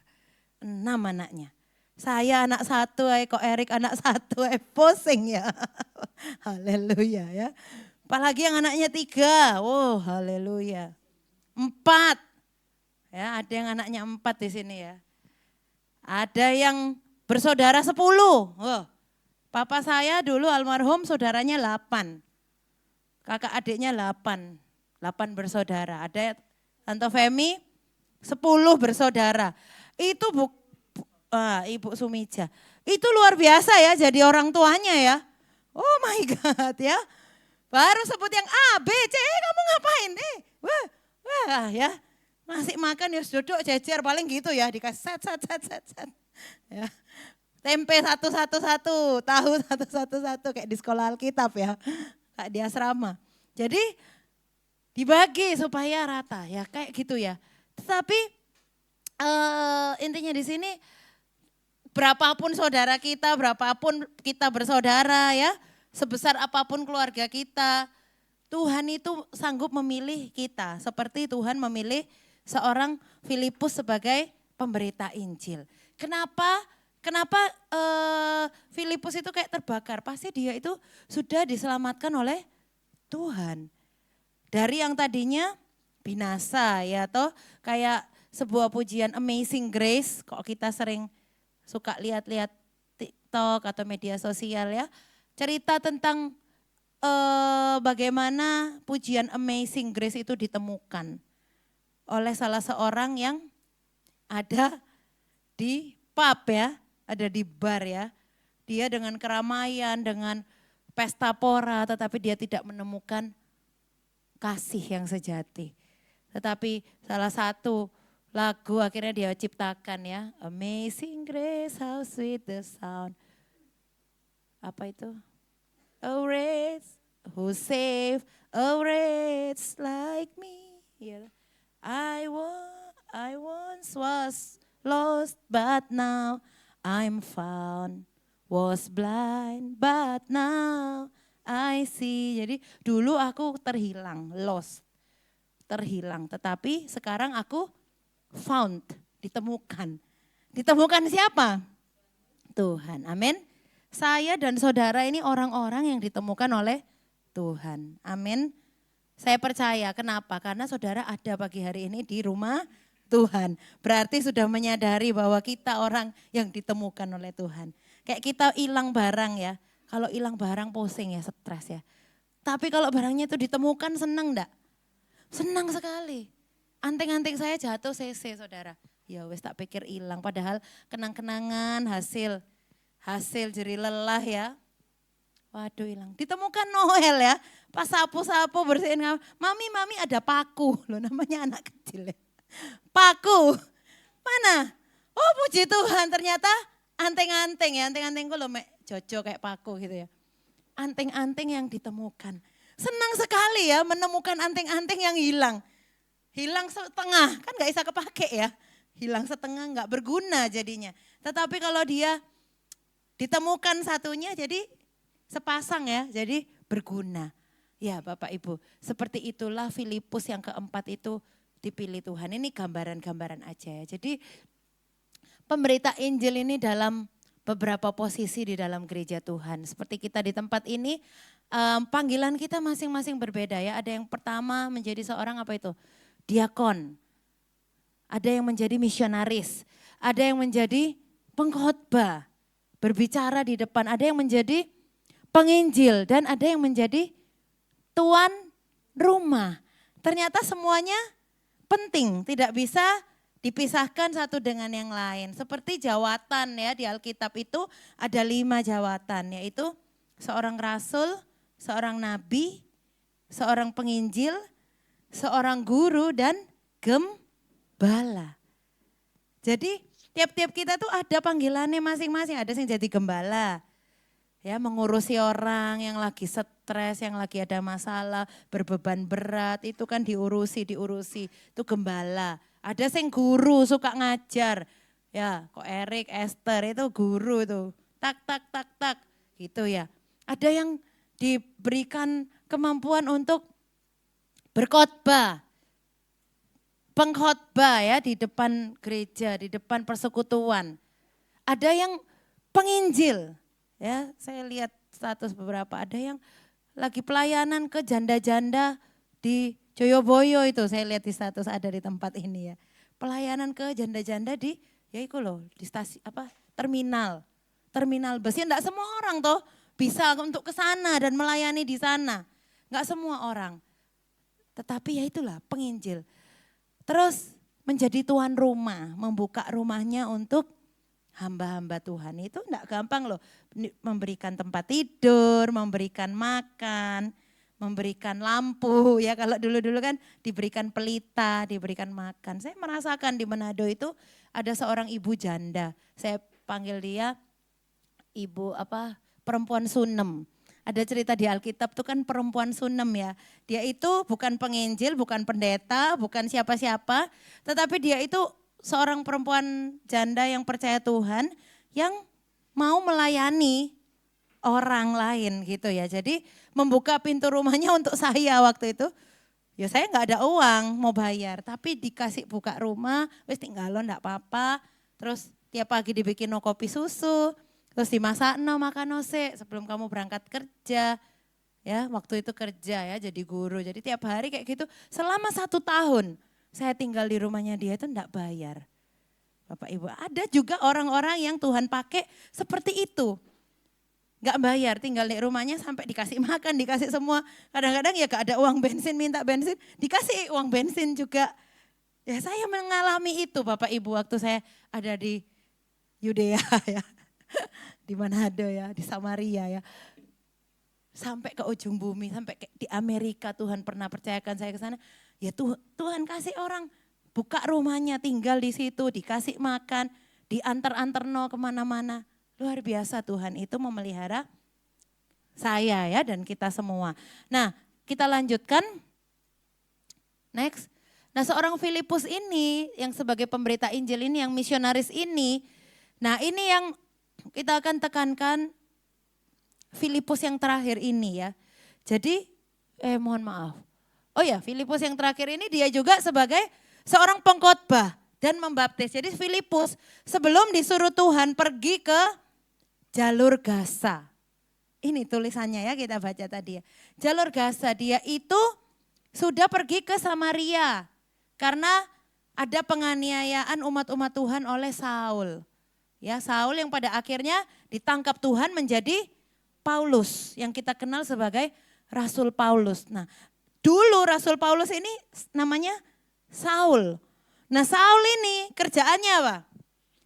6 anaknya. Saya anak 1, kok Erik anak 1, pusing ya. Haleluya ya. Apalagi yang anaknya 3, oh haleluya. 4, ya ada yang anaknya 4 di sini ya. Ada yang bersaudara 10, oh. Papa saya dulu almarhum saudaranya 8. Kakak adiknya 8 bersaudara. Ada Tante Femi 10 bersaudara. Itu Ibu Sumija. Itu luar biasa ya jadi orang tuanya ya. Oh my God ya. Baru sebut yang A, B, C, kamu ngapain? Wah ya. Ngasih makan ya duduk jejer paling gitu ya. Dikasih set. Ya. Tempe satu, tahu satu kayak di sekolah Alkitab ya. Kayak di asrama. Jadi dibagi supaya rata ya kayak gitu ya. Tetapi intinya di sini berapapun saudara kita, berapapun kita bersaudara ya, sebesar apapun keluarga kita, Tuhan itu sanggup memilih kita. Seperti Tuhan memilih seorang Filipus sebagai pemberita Injil. Kenapa Filipus itu kayak terbakar? Pasti dia itu sudah diselamatkan oleh Tuhan. Dari yang tadinya binasa ya toh, kayak sebuah pujian Amazing Grace, kok kita sering suka lihat-lihat TikTok atau media sosial ya. Cerita tentang bagaimana pujian Amazing Grace itu ditemukan oleh salah seorang yang ada di pub ya, ada di bar ya. Dia dengan keramaian, dengan pesta pora, tetapi dia tidak menemukan kasih yang sejati. Tetapi salah satu lagu akhirnya dia ciptakan ya. Amazing Grace, how sweet the sound. Apa itu? A wretch who saved a wretch like me. I once was lost but now I'm found. Was blind but now I see. Jadi dulu aku terhilang, lost. Terhilang, tetapi sekarang aku found, ditemukan. Ditemukan siapa? Tuhan. Amin. Saya dan saudara ini orang-orang yang ditemukan oleh Tuhan. Amin. Saya percaya, kenapa? Karena saudara ada pagi hari ini di rumah Tuhan. Berarti sudah menyadari bahwa kita orang yang ditemukan oleh Tuhan. Kayak kita hilang barang ya. Kalau hilang barang pusing ya, stres ya. Tapi kalau barangnya itu ditemukan senang enggak? Senang sekali. Anting-anting saya jatuh CC saudara. Ya wes tak pikir hilang. Padahal kenang-kenangan hasil jeri lelah ya. Waduh hilang. Ditemukan Noel ya. Pas sapu-sapu bersihin. Mami ada paku. Loh namanya anak kecil ya. Paku. Mana? Oh puji Tuhan ternyata anting-anting ya. Anting-antingku loh Jojo kayak paku gitu ya. Anting-anting yang ditemukan. Senang sekali ya menemukan anting-anting yang hilang. Hilang setengah kan gak bisa kepake ya. Hilang setengah gak berguna jadinya. Tetapi kalau dia ditemukan satunya jadi sepasang ya, jadi berguna. Ya Bapak Ibu, seperti itulah Filipus yang keempat itu dipilih Tuhan. Ini gambaran-gambaran aja ya. Jadi pemberita Injil ini dalam beberapa posisi di dalam gereja Tuhan. Seperti kita di tempat ini, panggilan kita masing-masing berbeda ya. Ada yang pertama menjadi seorang apa itu? Diakon. Ada yang menjadi misionaris. Ada yang menjadi pengkhotbah. Berbicara di depan. Ada yang menjadi penginjil dan ada yang menjadi tuan rumah. Ternyata semuanya penting, tidak bisa dipisahkan satu dengan yang lain. Seperti jawatan ya di Alkitab itu ada 5 jawatan, yaitu seorang rasul, seorang nabi, seorang penginjil, seorang guru dan gembala. Jadi tiap-tiap kita tuh ada panggilannya masing-masing, ada yang jadi gembala. Ya, mengurusi orang yang lagi stres, yang lagi ada masalah, berbeban berat, itu kan diurusi, itu gembala. Ada yang guru, suka ngajar, ya kok Erik, Esther itu guru itu, tak, gitu ya. Ada yang diberikan kemampuan untuk berkhotbah, pengkhotbah ya di depan gereja, di depan persekutuan. Ada yang penginjil. Ya, saya lihat status beberapa, ada yang lagi pelayanan ke janda-janda di Joyoboyo itu, saya lihat di status ada di tempat ini ya. Pelayanan ke janda-janda di ya itu loh, di stasiun terminal bus. Ya enggak semua orang toh bisa untuk ke sana dan melayani di sana. Enggak semua orang. Tetapi ya itulah penginjil. Terus menjadi tuan rumah, membuka rumahnya untuk hamba-hamba Tuhan itu enggak gampang loh. Memberikan tempat tidur, memberikan makan, memberikan lampu. Ya kalau dulu-dulu kan diberikan pelita, diberikan makan. Saya merasakan di Manado itu ada seorang ibu janda. Saya panggil dia ibu perempuan Sunem. Ada cerita di Alkitab itu kan perempuan Sunem ya. Dia itu bukan penginjil, bukan pendeta, bukan siapa-siapa. Tetapi dia itu seorang perempuan janda yang percaya Tuhan, yang mau melayani orang lain gitu ya. Jadi membuka pintu rumahnya untuk saya waktu itu. Ya saya nggak ada uang mau bayar, tapi dikasih buka rumah, wis tinggalon enggak apa-apa. Terus tiap pagi dibikin kopi susu, terus dimasak makan nose sebelum kamu berangkat kerja. Ya waktu itu kerja ya jadi guru, jadi tiap hari kayak gitu selama 1 tahun. Saya tinggal di rumahnya dia itu enggak bayar. Bapak Ibu, ada juga orang-orang yang Tuhan pakai seperti itu. Enggak bayar, tinggal di rumahnya sampai dikasih makan, dikasih semua. Kadang-kadang ya gak ada uang bensin, minta bensin, dikasih uang bensin juga. Ya saya mengalami itu Bapak Ibu waktu saya ada di Yudea ya. Di Manado ya, di Samaria ya. Sampai ke ujung bumi, sampai di Amerika Tuhan pernah percayakan saya ke sana. Ya Tuhan kasih orang buka rumahnya, tinggal di situ, dikasih makan, diantar-antar kemana-mana. Luar biasa Tuhan itu memelihara saya ya dan kita semua. Nah kita lanjutkan, next. Nah seorang Filipus ini yang sebagai pemberita Injil ini, yang misionaris ini. Nah ini yang kita akan tekankan Filipus yang terakhir ini ya. Jadi mohon maaf. Oh ya, Filipus yang terakhir ini dia juga sebagai seorang pengkhotbah dan membaptis. Jadi Filipus sebelum disuruh Tuhan pergi ke jalur Gaza. Ini tulisannya ya, kita baca tadi ya. Jalur Gaza, dia itu sudah pergi ke Samaria karena ada penganiayaan umat-umat Tuhan oleh Saul. Ya, Saul yang pada akhirnya ditangkap Tuhan menjadi Paulus yang kita kenal sebagai Rasul Paulus. Nah, dulu Rasul Paulus ini namanya Saul. Nah, Saul ini kerjaannya apa?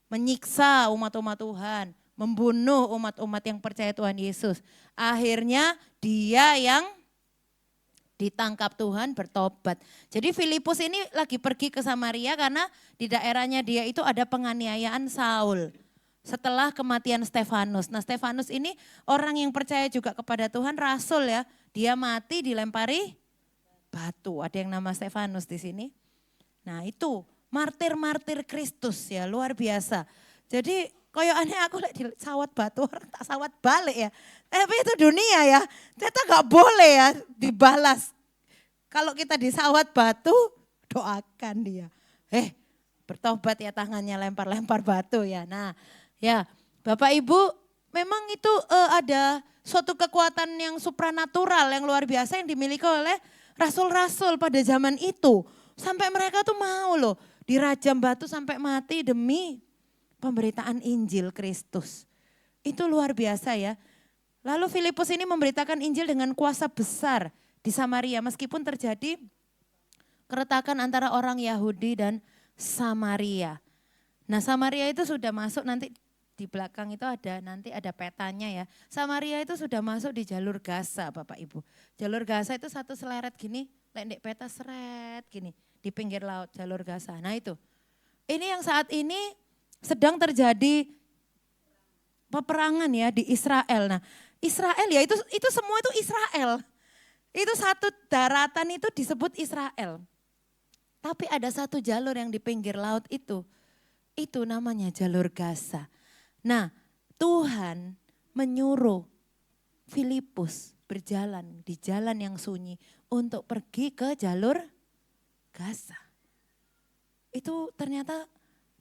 Menyiksa umat-umat Tuhan, membunuh umat-umat yang percaya Tuhan Yesus. Akhirnya dia yang ditangkap Tuhan, bertobat. Jadi Filipus ini lagi pergi ke Samaria karena di daerahnya dia itu ada penganiayaan Saul. Setelah kematian Stefanus. Nah, Stefanus ini orang yang percaya juga kepada Tuhan, rasul ya. Dia mati dilempari batu. Ada yang nama Stefanus di sini. Nah, itu martir-martir Kristus ya, luar biasa. Jadi koyokannya aku lagi sawat batu, orang tak sawat balik ya. Tapi itu dunia ya, ternyata gak boleh ya dibalas. Kalau kita disawat batu, doakan dia. Bertobat ya, tangannya lempar-lempar batu ya. Nah ya, Bapak Ibu, memang itu ada suatu kekuatan yang supranatural, yang luar biasa yang dimiliki oleh rasul-rasul pada zaman itu. Sampai mereka tuh mau loh dirajam batu sampai mati demi pemberitaan Injil Kristus. Itu luar biasa ya. Lalu Filipus ini memberitakan Injil dengan kuasa besar di Samaria meskipun terjadi keretakan antara orang Yahudi dan Samaria. Nah, Samaria itu sudah masuk, nanti di belakang itu nanti ada petanya ya. Samaria itu sudah masuk di jalur Gaza, Bapak Ibu. Jalur Gaza itu satu seleret gini, lendek peta seret gini di pinggir laut jalur Gaza. Nah, itu. Ini yang saat ini sedang terjadi peperangan ya di Israel. Nah, Israel ya itu semua itu Israel. Itu satu daratan itu disebut Israel. Tapi ada satu jalur yang di pinggir laut itu namanya jalur Gaza. Nah, Tuhan menyuruh Filipus berjalan di jalan yang sunyi untuk pergi ke jalur Gaza. Itu ternyata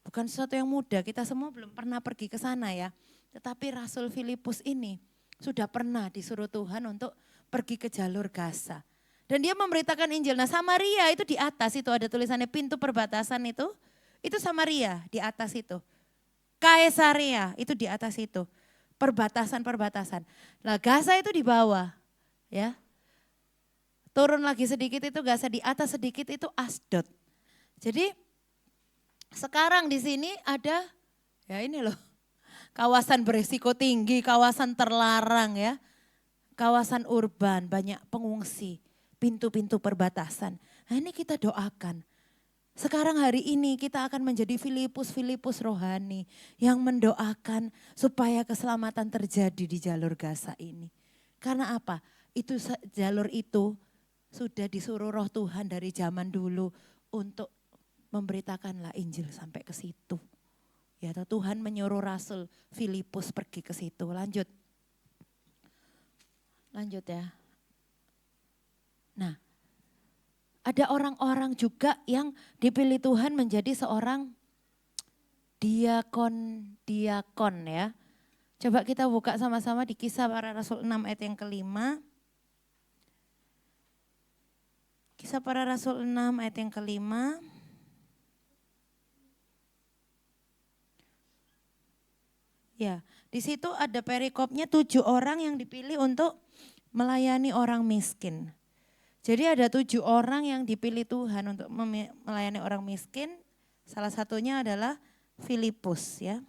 bukan sesuatu yang mudah, kita semua belum pernah pergi ke sana ya. Tetapi Rasul Filipus ini sudah pernah disuruh Tuhan untuk pergi ke jalur Gaza. Dan dia memberitakan Injil. Nah, Samaria itu di atas itu ada tulisannya pintu perbatasan itu Samaria di atas itu. Kaesarea itu di atas itu. Perbatasan-perbatasan. Nah, Gaza itu di bawah ya. Turun lagi sedikit itu Gaza, di atas sedikit itu Asdod. Jadi sekarang di sini ada ya ini loh. Kawasan berisiko tinggi, kawasan terlarang ya. Kawasan urban, banyak pengungsi, pintu-pintu perbatasan. Nah, ini kita doakan. Sekarang hari ini kita akan menjadi Filipus rohani yang mendoakan supaya keselamatan terjadi di jalur Gaza ini. Karena apa? Jalur itu sudah disuruh Roh Tuhan dari zaman dulu untuk memberitakanlah Injil sampai ke situ. Ya, Tuhan menyuruh Rasul Filipus pergi ke situ. Lanjut ya. Nah, ada orang-orang juga yang dipilih Tuhan menjadi seorang diakon ya. Coba kita buka sama-sama di Kisah Para Rasul 6 ayat yang kelima. Kisah Para Rasul 6 ayat yang kelima. Ya, di situ ada perikopnya 7 orang yang dipilih untuk melayani orang miskin. Jadi ada 7 orang yang dipilih Tuhan untuk melayani orang miskin. Salah satunya adalah Filipus ya.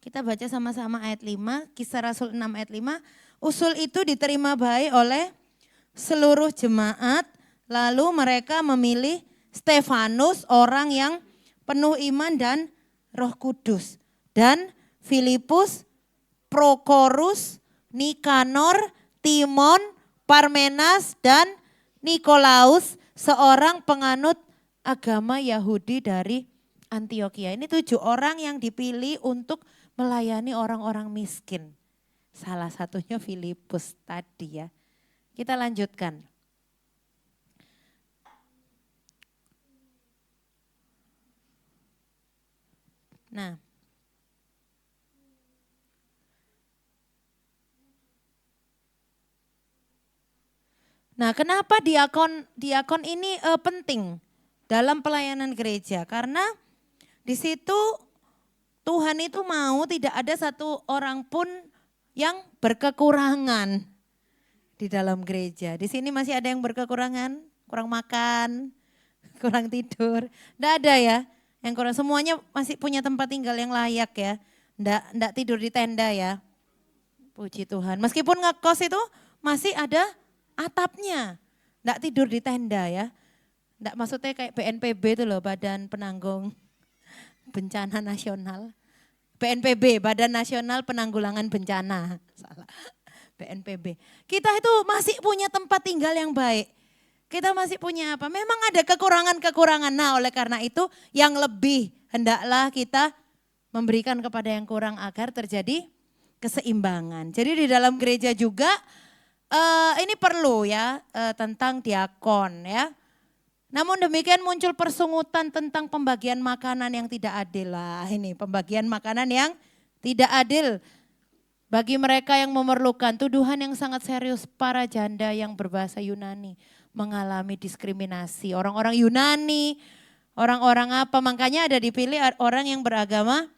Kita baca sama-sama ayat 5, Kisah Rasul 6 ayat 5. Usul itu diterima baik oleh seluruh jemaat. Lalu mereka memilih Stefanus, orang yang penuh iman dan Roh Kudus. Dan Filipus, Prokorus, Nikanor, Timon, Parmenas dan Nikolaus, seorang penganut agama Yahudi dari Antioquia. Ini 7 orang yang dipilih untuk melayani orang-orang miskin. Salah satunya Filipus tadi ya. Kita lanjutkan. Nah, Nah, kenapa diakon ini penting dalam pelayanan gereja? Karena di situ Tuhan itu mau tidak ada satu orang pun yang berkekurangan di dalam gereja. Di sini masih ada yang berkekurangan, kurang makan, kurang tidur. Tidak ada ya, yang kurang. Semuanya masih punya tempat tinggal yang layak ya. Tidak tidur di tenda ya. Puji Tuhan. Meskipun ngekos itu masih ada atapnya. Tidak tidur di tenda ya. Tidak maksudnya kayak BNPB itu loh, Badan Penanggung Bencana Nasional. BNPB, Badan Nasional Penanggulangan Bencana. Salah. BNPB. Kita itu masih punya tempat tinggal yang baik. Kita masih punya apa? Memang ada kekurangan-kekurangan. Nah, oleh karena itu yang lebih hendaklah kita memberikan kepada yang kurang agar terjadi keseimbangan. Jadi di dalam gereja juga ini perlu ya tentang diakon ya. Namun demikian muncul persungutan tentang pembagian makanan yang tidak adil lah. Ini pembagian makanan yang tidak adil bagi mereka yang memerlukan. Tuduhan yang sangat serius, para janda yang berbahasa Yunani mengalami diskriminasi. Orang-orang Yunani, orang-orang apa, makanya ada dipilih orang yang beragama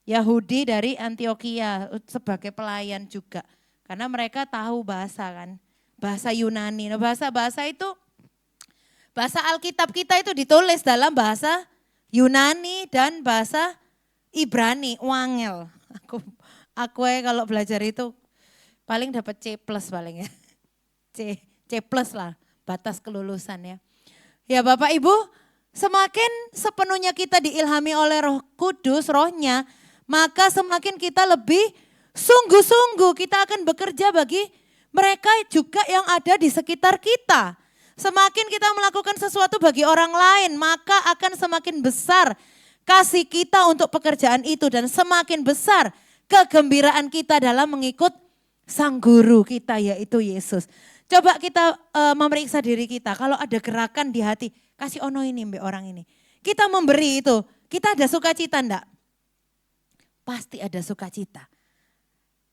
Yahudi dari Antioquia sebagai pelayan juga. Karena mereka tahu bahasa kan, bahasa Yunani. Nah, bahasa-bahasa itu, bahasa Alkitab kita itu ditulis dalam bahasa Yunani dan bahasa Ibrani, Wangel. Aku kalau belajar itu paling dapat C+ paling ya. C+ lah, batas kelulusan ya. Ya Bapak Ibu, semakin sepenuhnya kita diilhami oleh Roh Kudus, rohnya, maka semakin kita lebih sungguh-sungguh kita akan bekerja bagi mereka juga yang ada di sekitar kita. Semakin kita melakukan sesuatu bagi orang lain, maka akan semakin besar kasih kita untuk pekerjaan itu dan semakin besar kegembiraan kita dalam mengikut sang guru kita yaitu Yesus. Coba kita memeriksa diri kita, kalau ada gerakan di hati, kasih ono ini mbak orang ini. Kita memberi itu, kita ada sukacita enggak? Pasti ada sukacita.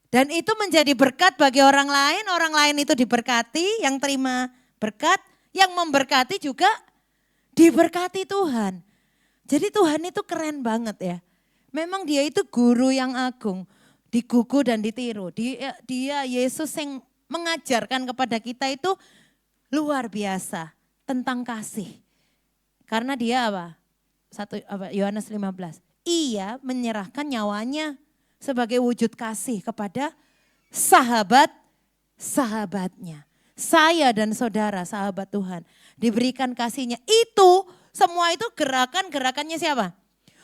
Dan itu menjadi berkat bagi orang lain itu diberkati, yang terima berkat, yang memberkati juga diberkati Tuhan. Jadi Tuhan itu keren banget ya. Memang dia itu guru yang agung, digugu dan ditiru. Dia Yesus yang mengajarkan kepada kita itu luar biasa tentang kasih. Karena dia apa? Yohanes 15. Ia menyerahkan nyawanya sebagai wujud kasih kepada sahabat-sahabatnya. Saya dan saudara, sahabat Tuhan, diberikan kasihnya. Itu, semua itu gerakannya siapa?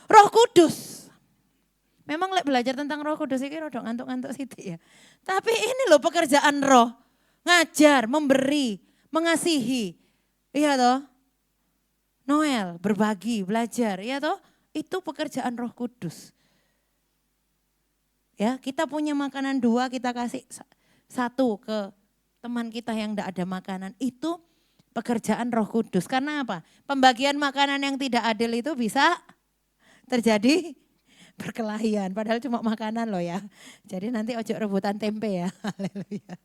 Roh Kudus. Memang belajar tentang Roh Kudus ini rodok ngantuk-ngantuk situ ya. Tapi ini loh pekerjaan roh. Ngajar, memberi, mengasihi. Iya toh? Noel, berbagi, belajar. Iya toh? Itu pekerjaan Roh Kudus. Ya, kita punya makanan 2, kita kasih 1 ke teman kita yang tidak ada makanan. Itu pekerjaan Roh Kudus. Karena apa? Pembagian makanan yang tidak adil itu bisa terjadi perkelahian. Padahal cuma makanan loh ya. Jadi nanti ojo rebutan tempe ya. Haleluya.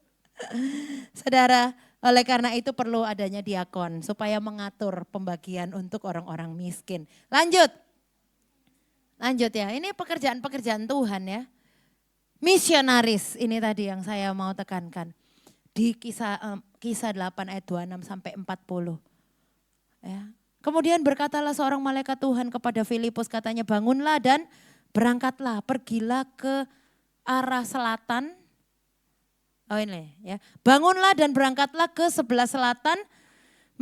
Saudara, oleh karena itu perlu adanya diakon supaya mengatur pembagian untuk orang-orang miskin. Lanjut ya, ini pekerjaan-pekerjaan Tuhan ya. Misionaris, ini tadi yang saya mau tekankan. Di kisah 8 ayat 26 sampai 40. Ya. Kemudian berkatalah seorang malaikat Tuhan kepada Filipus, katanya bangunlah dan berangkatlah, pergilah ke arah selatan. Oh ini ya, bangunlah dan berangkatlah ke sebelah selatan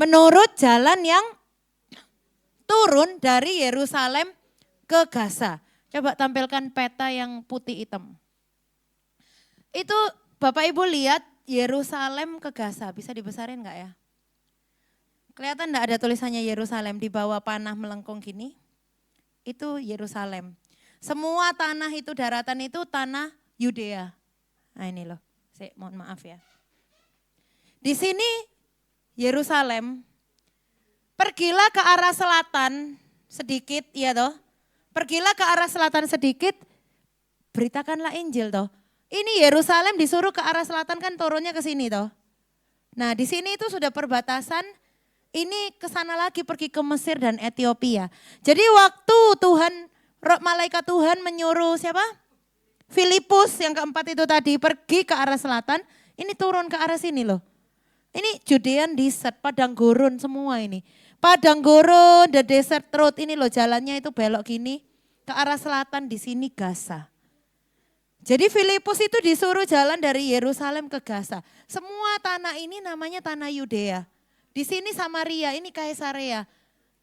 menurut jalan yang turun dari Yerusalem ke Gaza. Coba tampilkan peta yang putih hitam. Itu Bapak Ibu lihat Yerusalem ke Gaza, bisa dibesarin enggak ya? Kelihatan enggak ada tulisannya Yerusalem di bawah panah melengkung gini? Itu Yerusalem. Semua tanah itu, daratan itu tanah Yudea. Nah ini loh, mohon maaf ya. Di sini Yerusalem, pergilah ke arah selatan sedikit, iya toh. Pergilah ke arah selatan sedikit, beritakanlah Injil toh. Ini Yerusalem disuruh ke arah selatan kan turunnya ke sini toh. Nah di sini itu sudah perbatasan, ini ke sana lagi pergi ke Mesir dan Ethiopia. Jadi waktu malaikat Tuhan menyuruh siapa? Filipus yang keempat itu tadi pergi ke arah selatan, ini turun ke arah sini loh. Ini Judean Desert, padang gurun semua ini. Padang gurun, the desert road ini loh jalannya itu belok gini. Ke arah selatan di sini Gaza. Jadi Filipus itu disuruh jalan dari Yerusalem ke Gaza. Semua tanah ini namanya tanah Yudea. Di sini Samaria, ini Kaisarea.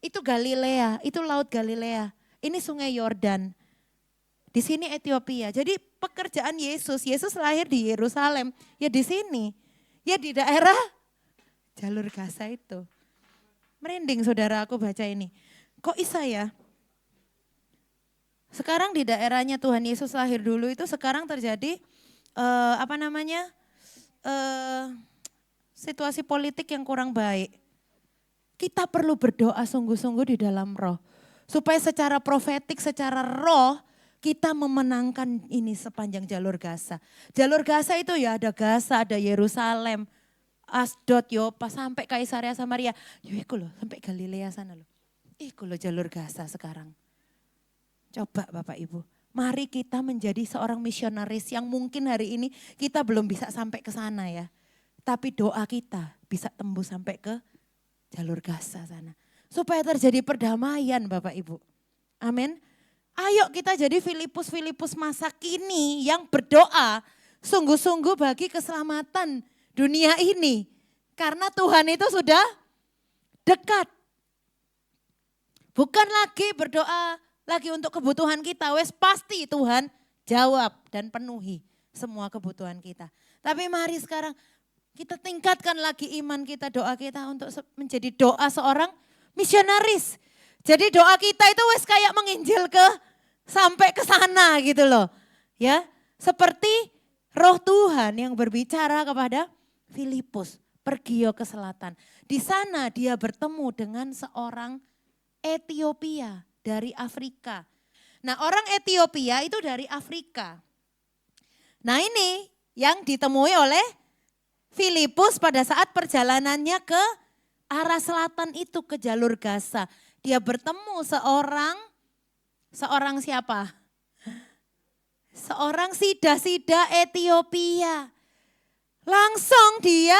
Itu Galilea, itu Laut Galilea. Ini Sungai Yordan. Di sini Ethiopia. Jadi pekerjaan Yesus lahir di Yerusalem. Ya di sini. Ya di daerah jalur Gaza itu. Merinding saudara aku baca ini. Kok bisa ya? Sekarang di daerahnya Tuhan Yesus lahir dulu itu sekarang terjadi situasi politik yang kurang baik. Kita perlu berdoa sungguh-sungguh di dalam roh. Supaya secara profetik, secara roh kita memenangkan ini sepanjang jalur Gaza. Jalur Gaza itu ya ada Gaza, ada Yerusalem, Asdod, Yopa, sampai Kaisarea Samaria. Iku loh, sampai Galilea sana loh. Iku loh jalur Gaza sekarang. Coba Bapak Ibu, mari kita menjadi seorang misionaris yang mungkin hari ini kita belum bisa sampai ke sana ya. Tapi doa kita bisa tembus sampai ke jalur Gaza sana. Supaya terjadi perdamaian Bapak Ibu. Amin. Ayo kita jadi Filipus masa kini yang berdoa sungguh-sungguh bagi keselamatan dunia ini. Karena Tuhan itu sudah dekat. Bukan lagi berdoa lagi untuk kebutuhan kita. Wes pasti Tuhan jawab dan penuhi semua kebutuhan kita. Tapi mari sekarang kita tingkatkan lagi iman kita, doa kita untuk menjadi doa seorang misionaris. Jadi doa kita itu wes kayak menginjil sampai ke sana gitu loh. Ya, seperti Roh Tuhan yang berbicara kepada Filipus, pergi ke selatan. Di sana dia bertemu dengan seorang Ethiopia dari Afrika. Nah, orang Ethiopia itu dari Afrika. Nah, ini yang ditemui oleh Filipus pada saat perjalanannya ke arah selatan itu ke jalur Gaza. Dia bertemu seorang siapa? Seorang sida-sida Ethiopia. Langsung dia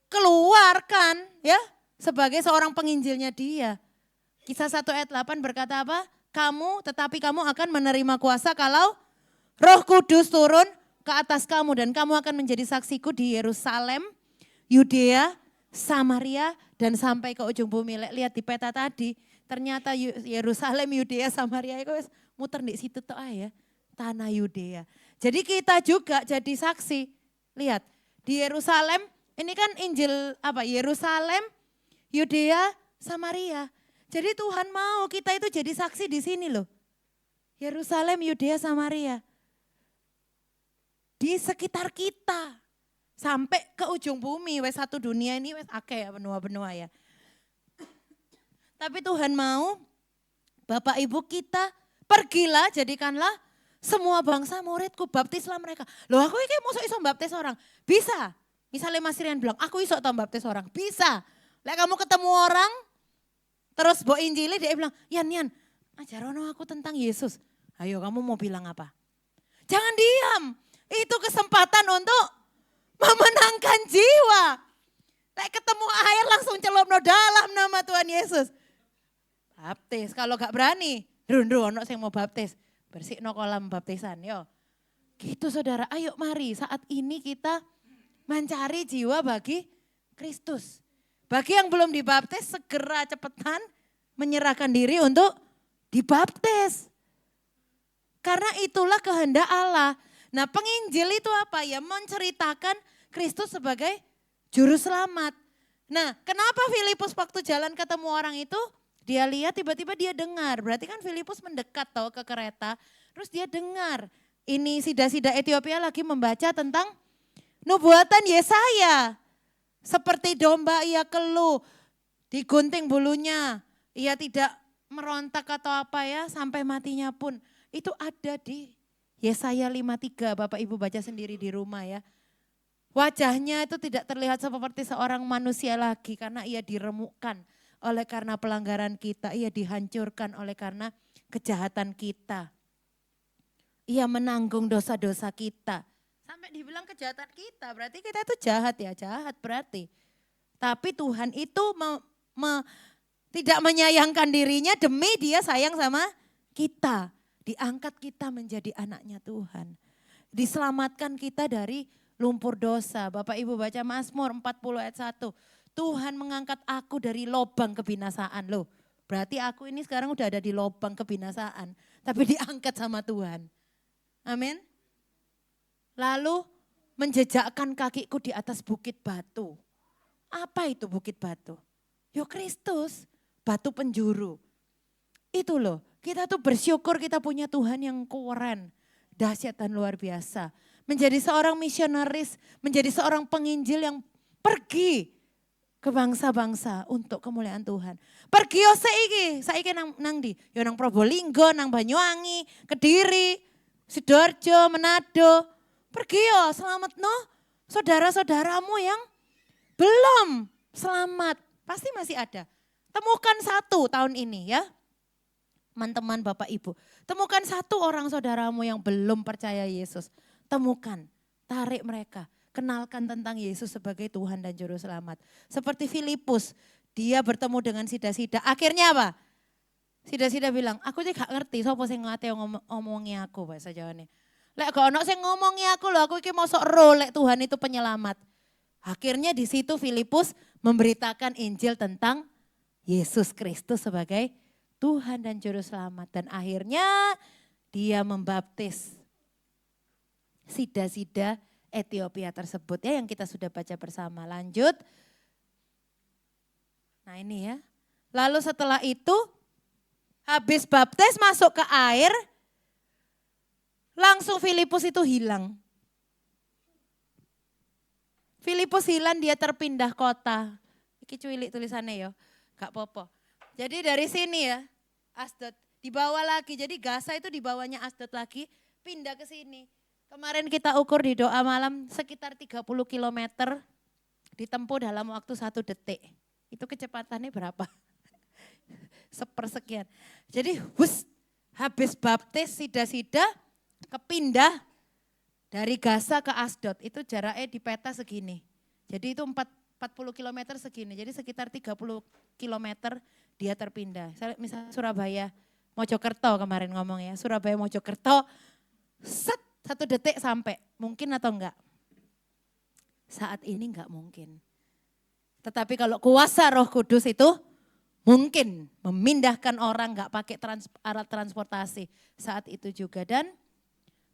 keluarkan ya sebagai seorang penginjilnya dia. Kisah 1 ayat 8 berkata apa? Tetapi kamu akan menerima kuasa kalau Roh Kudus turun ke atas kamu dan kamu akan menjadi saksiku di Yerusalem, Yudea, Samaria dan sampai ke ujung bumi. Lihat di peta tadi, ternyata Yerusalem, Yudea, Samaria itu muter di situ tuh ya, tanah Yudea. Jadi kita juga jadi saksi. Lihat, di Yerusalem, ini kan Injil Yerusalem, Yudea, Samaria. Jadi Tuhan mau kita itu jadi saksi di sini loh. Yerusalem, Yudea, Samaria. Di sekitar kita. Sampai ke ujung bumi, satu dunia ini akeh ya, benua-benua ya. Tapi Tuhan mau Bapak Ibu kita pergilah, jadikanlah semua bangsa muridku, baptislah mereka. Loh aku ini mau iso baptis orang, bisa. Misalnya Mas Rian bilang, aku iso baptis orang, bisa. Lah kamu ketemu orang, terus bawa Injili, dia bilang, Yan, ajarono aku tentang Yesus. Ayo kamu mau bilang apa? Jangan diam, itu kesempatan untuk memenangkan jiwa. Lek ketemu air langsung celupno dalam nama Tuhan Yesus. Baptis, kalau gak berani, drundru ono sing mau baptis. Bersihno kolam baptisan, yo. Gitu saudara, ayo mari saat ini kita mencari jiwa bagi Kristus. Bagi yang belum dibaptis, segera cepetan menyerahkan diri untuk dibaptis. Karena itulah kehendak Allah. Nah penginjil itu apa ya? Menceritakan Kristus sebagai juru selamat. Nah kenapa Filipus waktu jalan ketemu orang itu, dia lihat tiba-tiba dia dengar. Berarti kan Filipus mendekat ke kereta, terus dia dengar. Ini sida-sida Ethiopia lagi membaca tentang nubuatan Yesaya. Seperti domba ia keluh, digunting bulunya, ia tidak merontak atau apa ya sampai matinya pun. Itu ada di Yesaya 53, Bapak Ibu baca sendiri di rumah ya. Wajahnya itu tidak terlihat seperti seorang manusia lagi karena ia diremukkan oleh karena pelanggaran kita. Ia dihancurkan oleh karena kejahatan kita. Ia menanggung dosa-dosa kita. Sampai dibilang kejahatan kita, berarti kita itu jahat ya, jahat berarti. Tapi Tuhan itu tidak menyayangkan dirinya demi dia sayang sama kita. Diangkat kita menjadi anaknya Tuhan. Diselamatkan kita dari lumpur dosa. Bapak Ibu baca Mazmur 40 ayat 1. Tuhan mengangkat aku dari lobang kebinasaan. Loh, berarti aku ini sekarang udah ada di lobang kebinasaan. Tapi diangkat sama Tuhan. Amin. Lalu menjejakkan kakiku di atas bukit batu. Apa itu bukit batu? Yo Kristus, batu penjuru. Itu loh, kita tuh bersyukur kita punya Tuhan yang keren, dahsyat dan luar biasa. Menjadi seorang misionaris, menjadi seorang penginjil yang pergi ke bangsa-bangsa untuk kemuliaan Tuhan. Pergi yo saiki nang ndi? Yo nang Probolinggo, nang Banyuwangi, Kediri, Sidoarjo, Manado. Pergi yo selametno saudara-saudaramu yang belum selamat. Pasti masih ada. Temukan satu tahun ini ya. Teman-teman Bapak Ibu. Temukan satu orang saudaramu yang belum percaya Yesus. Temukan, tarik mereka. Kenalkan tentang Yesus sebagai Tuhan dan Juru Selamat. Seperti Filipus, dia bertemu dengan Sida-Sida. Akhirnya apa? Sida-Sida bilang, aku tuh gak ngerti sopo sing ngate ngomongi aku bahasa Jawane. Lek gak ono sing ngomongi aku lho, aku iki mosok ro lek Tuhan itu penyelamat. Akhirnya di situ Filipus memberitakan Injil tentang Yesus Kristus sebagai Tuhan dan Juru Selamat. Dan akhirnya dia membaptis Sida-Sida Ethiopia tersebut ya yang kita sudah baca bersama. Lanjut. Nah ini ya. Lalu setelah itu habis baptis masuk ke air. Langsung Filipus itu hilang. Filipus hilang, dia terpindah kota. Iki cuilik tulisannya ya, gak apa-apa. Jadi dari sini ya, Asdod dibawa lagi. Jadi Gaza itu dibawanya Asdod lagi, pindah ke sini. Kemarin kita ukur di doa malam sekitar 30 km ditempuh dalam waktu 1 detik. Itu kecepatannya berapa? Sepersekian. Jadi habis baptis Sida-Sida kepindah dari Gaza ke Asdod. Itu jaraknya di peta segini. Jadi itu 40 km segini. Jadi sekitar 30 km dia terpindah. Misalnya Surabaya, Mojokerto kemarin ngomong ya. Surabaya, Mojokerto, 1 detik sampai. Mungkin atau enggak? Saat ini enggak mungkin. Tetapi kalau kuasa Roh Kudus itu mungkin memindahkan orang enggak pakai alat transportasi saat itu juga. Dan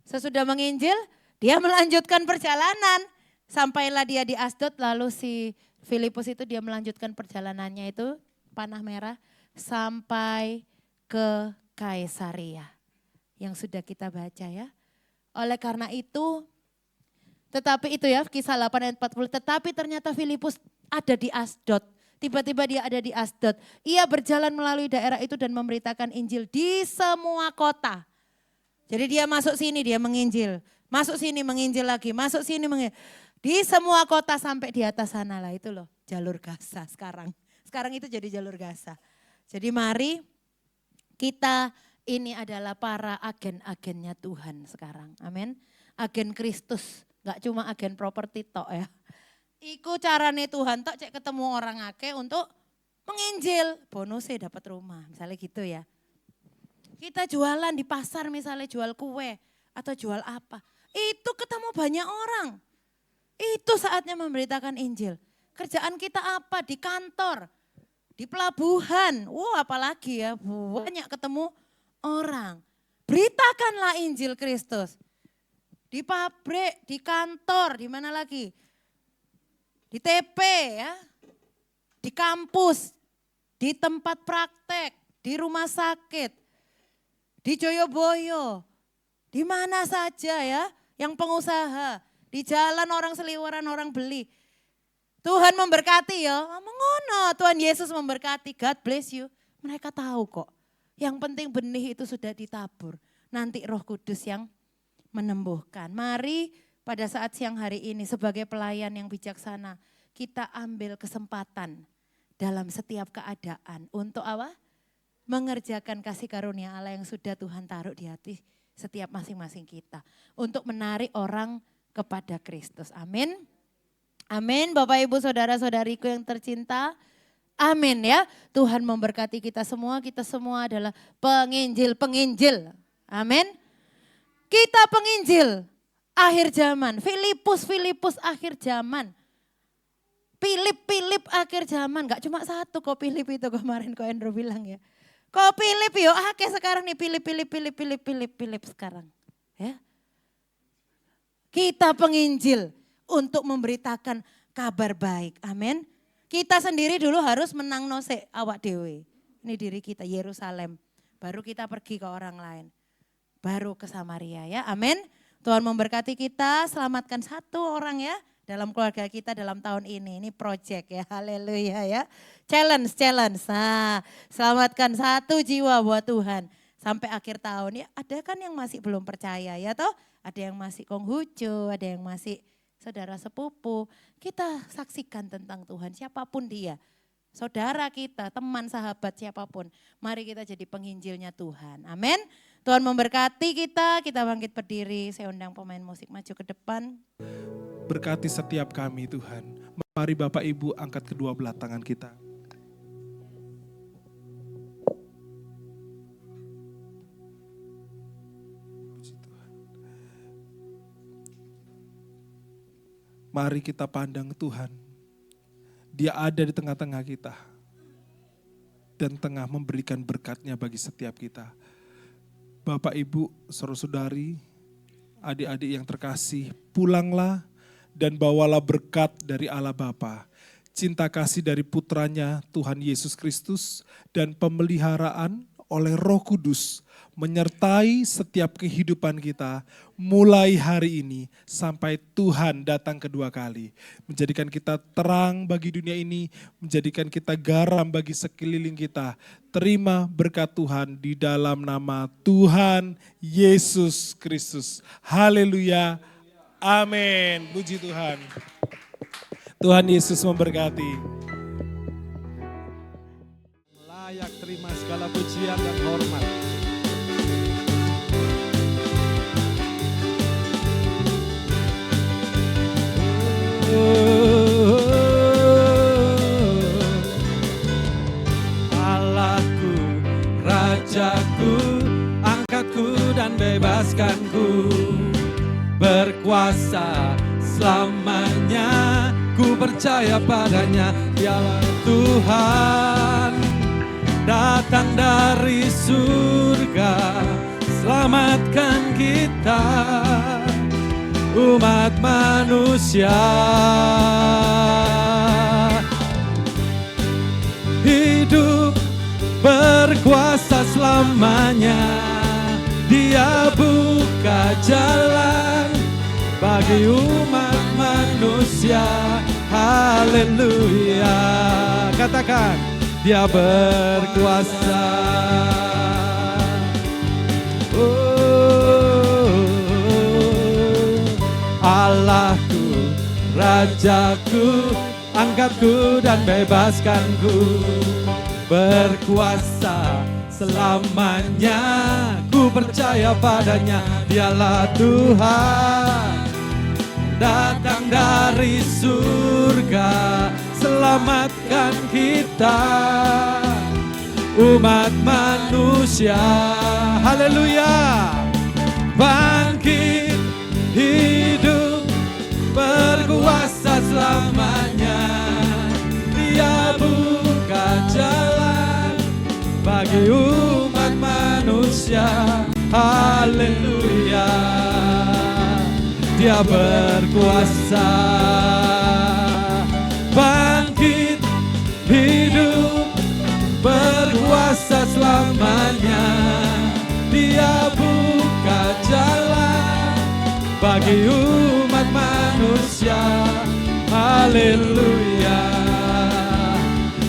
sesudah menginjil, dia melanjutkan perjalanan. Sampailah dia di Asdod, lalu si Filipus itu dia melanjutkan perjalanannya itu, panah merah, sampai ke Kaisarea. Yang sudah kita baca ya. Oleh karena itu, tetapi itu ya kisah 8 ayat 40, tetapi ternyata Filipus ada di Asdod. Tiba-tiba dia ada di Asdod. Ia berjalan melalui daerah itu dan memberitakan Injil di semua kota. Jadi dia masuk sini dia menginjil. Masuk sini menginjil lagi, masuk sini menginjil. Di semua kota sampai di atas sana lah itu loh jalur Gaza sekarang. Sekarang itu jadi jalur Gaza. Jadi mari kita ini adalah para agen-agennya Tuhan sekarang. Amin. Agen Kristus, gak cuma agen properti tok ya. Iku carane Tuhan tok cek ketemu orang akeh untuk menginjil. Bonusnya dapat rumah, misalnya gitu ya. Kita jualan di pasar misalnya jual kue atau jual apa. Itu ketemu banyak orang. Itu saatnya memberitakan Injil. Kerjaan kita apa? Di kantor, di pelabuhan. Apalagi ya banyak ketemu orang. Beritakanlah Injil Kristus. Di pabrik, di kantor, di mana lagi? Di TP ya. Di kampus, di tempat praktek, di rumah sakit, di Joyoboyo, di mana saja ya, yang pengusaha, di jalan orang seliweran, orang beli. Tuhan memberkati ya, mengono Tuhan Yesus memberkati, God bless you. Mereka tahu kok, yang penting benih itu sudah ditabur. Nanti Roh Kudus yang menembuhkan. Mari pada saat siang hari ini sebagai pelayan yang bijaksana, kita ambil kesempatan dalam setiap keadaan untuk apa? Mengerjakan kasih karunia Allah yang sudah Tuhan taruh di hati setiap masing-masing kita. Untuk menarik orang kepada Kristus. Amin. Amin, Bapak Ibu Saudara-saudariku yang tercinta. Amin ya. Tuhan memberkati kita semua adalah penginjil-penginjil. Amin. Kita penginjil akhir zaman. Filipus akhir zaman. Philip akhir zaman. Gak cuma satu kok Philip itu kemarin kok Andrew bilang ya. Kok Philip yo sekarang nih Philip sekarang. Ya. Kita penginjil untuk memberitakan kabar baik. Amin. Kita sendiri dulu harus menang nose awak dewe. Ini diri kita Yerusalem. Baru kita pergi ke orang lain. Baru ke Samaria ya. Amin. Tuhan memberkati kita. Selamatkan satu orang ya. Dalam keluarga kita dalam tahun ini. Ini project ya. Haleluya ya. Challenge. Nah, selamatkan satu jiwa buat Tuhan. Sampai akhir tahun ya. Ada kan yang masih belum percaya ya toh. Ada yang masih konghucu. Ada yang masih saudara sepupu, kita saksikan tentang Tuhan siapapun dia. Saudara kita, teman, sahabat siapapun. Mari kita jadi penginjilnya Tuhan. Amin. Tuhan memberkati kita bangkit berdiri. Saya undang pemain musik maju ke depan. Berkati setiap kami Tuhan. Mari Bapak Ibu angkat kedua belah tangan kita. Mari kita pandang Tuhan. Dia ada di tengah-tengah kita. Dan tengah memberikan berkat-Nya bagi setiap kita. Bapak, Ibu, saudara-saudari, adik-adik yang terkasih, pulanglah dan bawalah berkat dari Allah Bapa. Cinta kasih dari putranya Tuhan Yesus Kristus dan pemeliharaan oleh Roh Kudus menyertai setiap kehidupan kita mulai hari ini sampai Tuhan datang kedua kali. Menjadikan kita terang bagi dunia ini, menjadikan kita garam bagi sekeliling kita. Terima berkat Tuhan di dalam nama Tuhan Yesus Kristus. Haleluya. Amin. Puji Tuhan. Tuhan Yesus memberkati. Layak terima segala pujian dan hormat. Allahku, Rajaku, angkatku dan bebaskanku, berkuasa selamanya, ku percaya padanya. Dialah Tuhan, datang dari surga, selamatkan kita, umat manusia. Hidup berkuasa selamanya, Dia buka jalan bagi umat manusia. Haleluya. Katakan, Dia berkuasa. Allahku, Rajaku, angkatku dan bebaskanku, berkuasa selamanya, ku percaya padanya. Dialah Tuhan, datang dari surga, selamatkan kita, umat manusia. Haleluya. Bangkit, hidup, berkuasa selamanya. Dia buka jalan bagi umat manusia. Haleluya. Dia berkuasa. Bangkit, hidup, berkuasa selamanya. Dia buka jalan bagi umat manusia. Haleluya.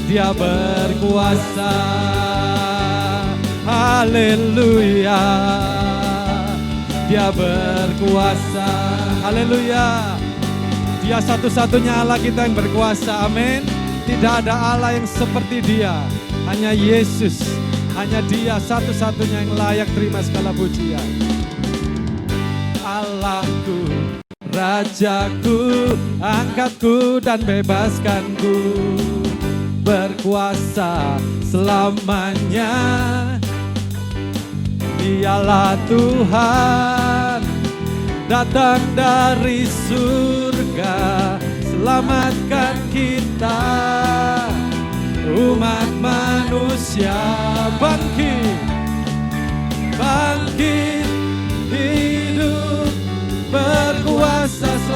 Dia berkuasa. Haleluya. Dia berkuasa. Haleluya. Dia satu-satunya Allah kita yang berkuasa. Amin. Tidak ada Allah yang seperti Dia. Hanya Yesus. Hanya Dia satu-satunya yang layak terima segala pujian. Allahku, Rajaku, angkatku dan bebaskanku, berkuasa selamanya. Dialah Tuhan, datang dari surga, selamatkan kita, umat manusia. Bangkit, bangkit, hidup berkuasa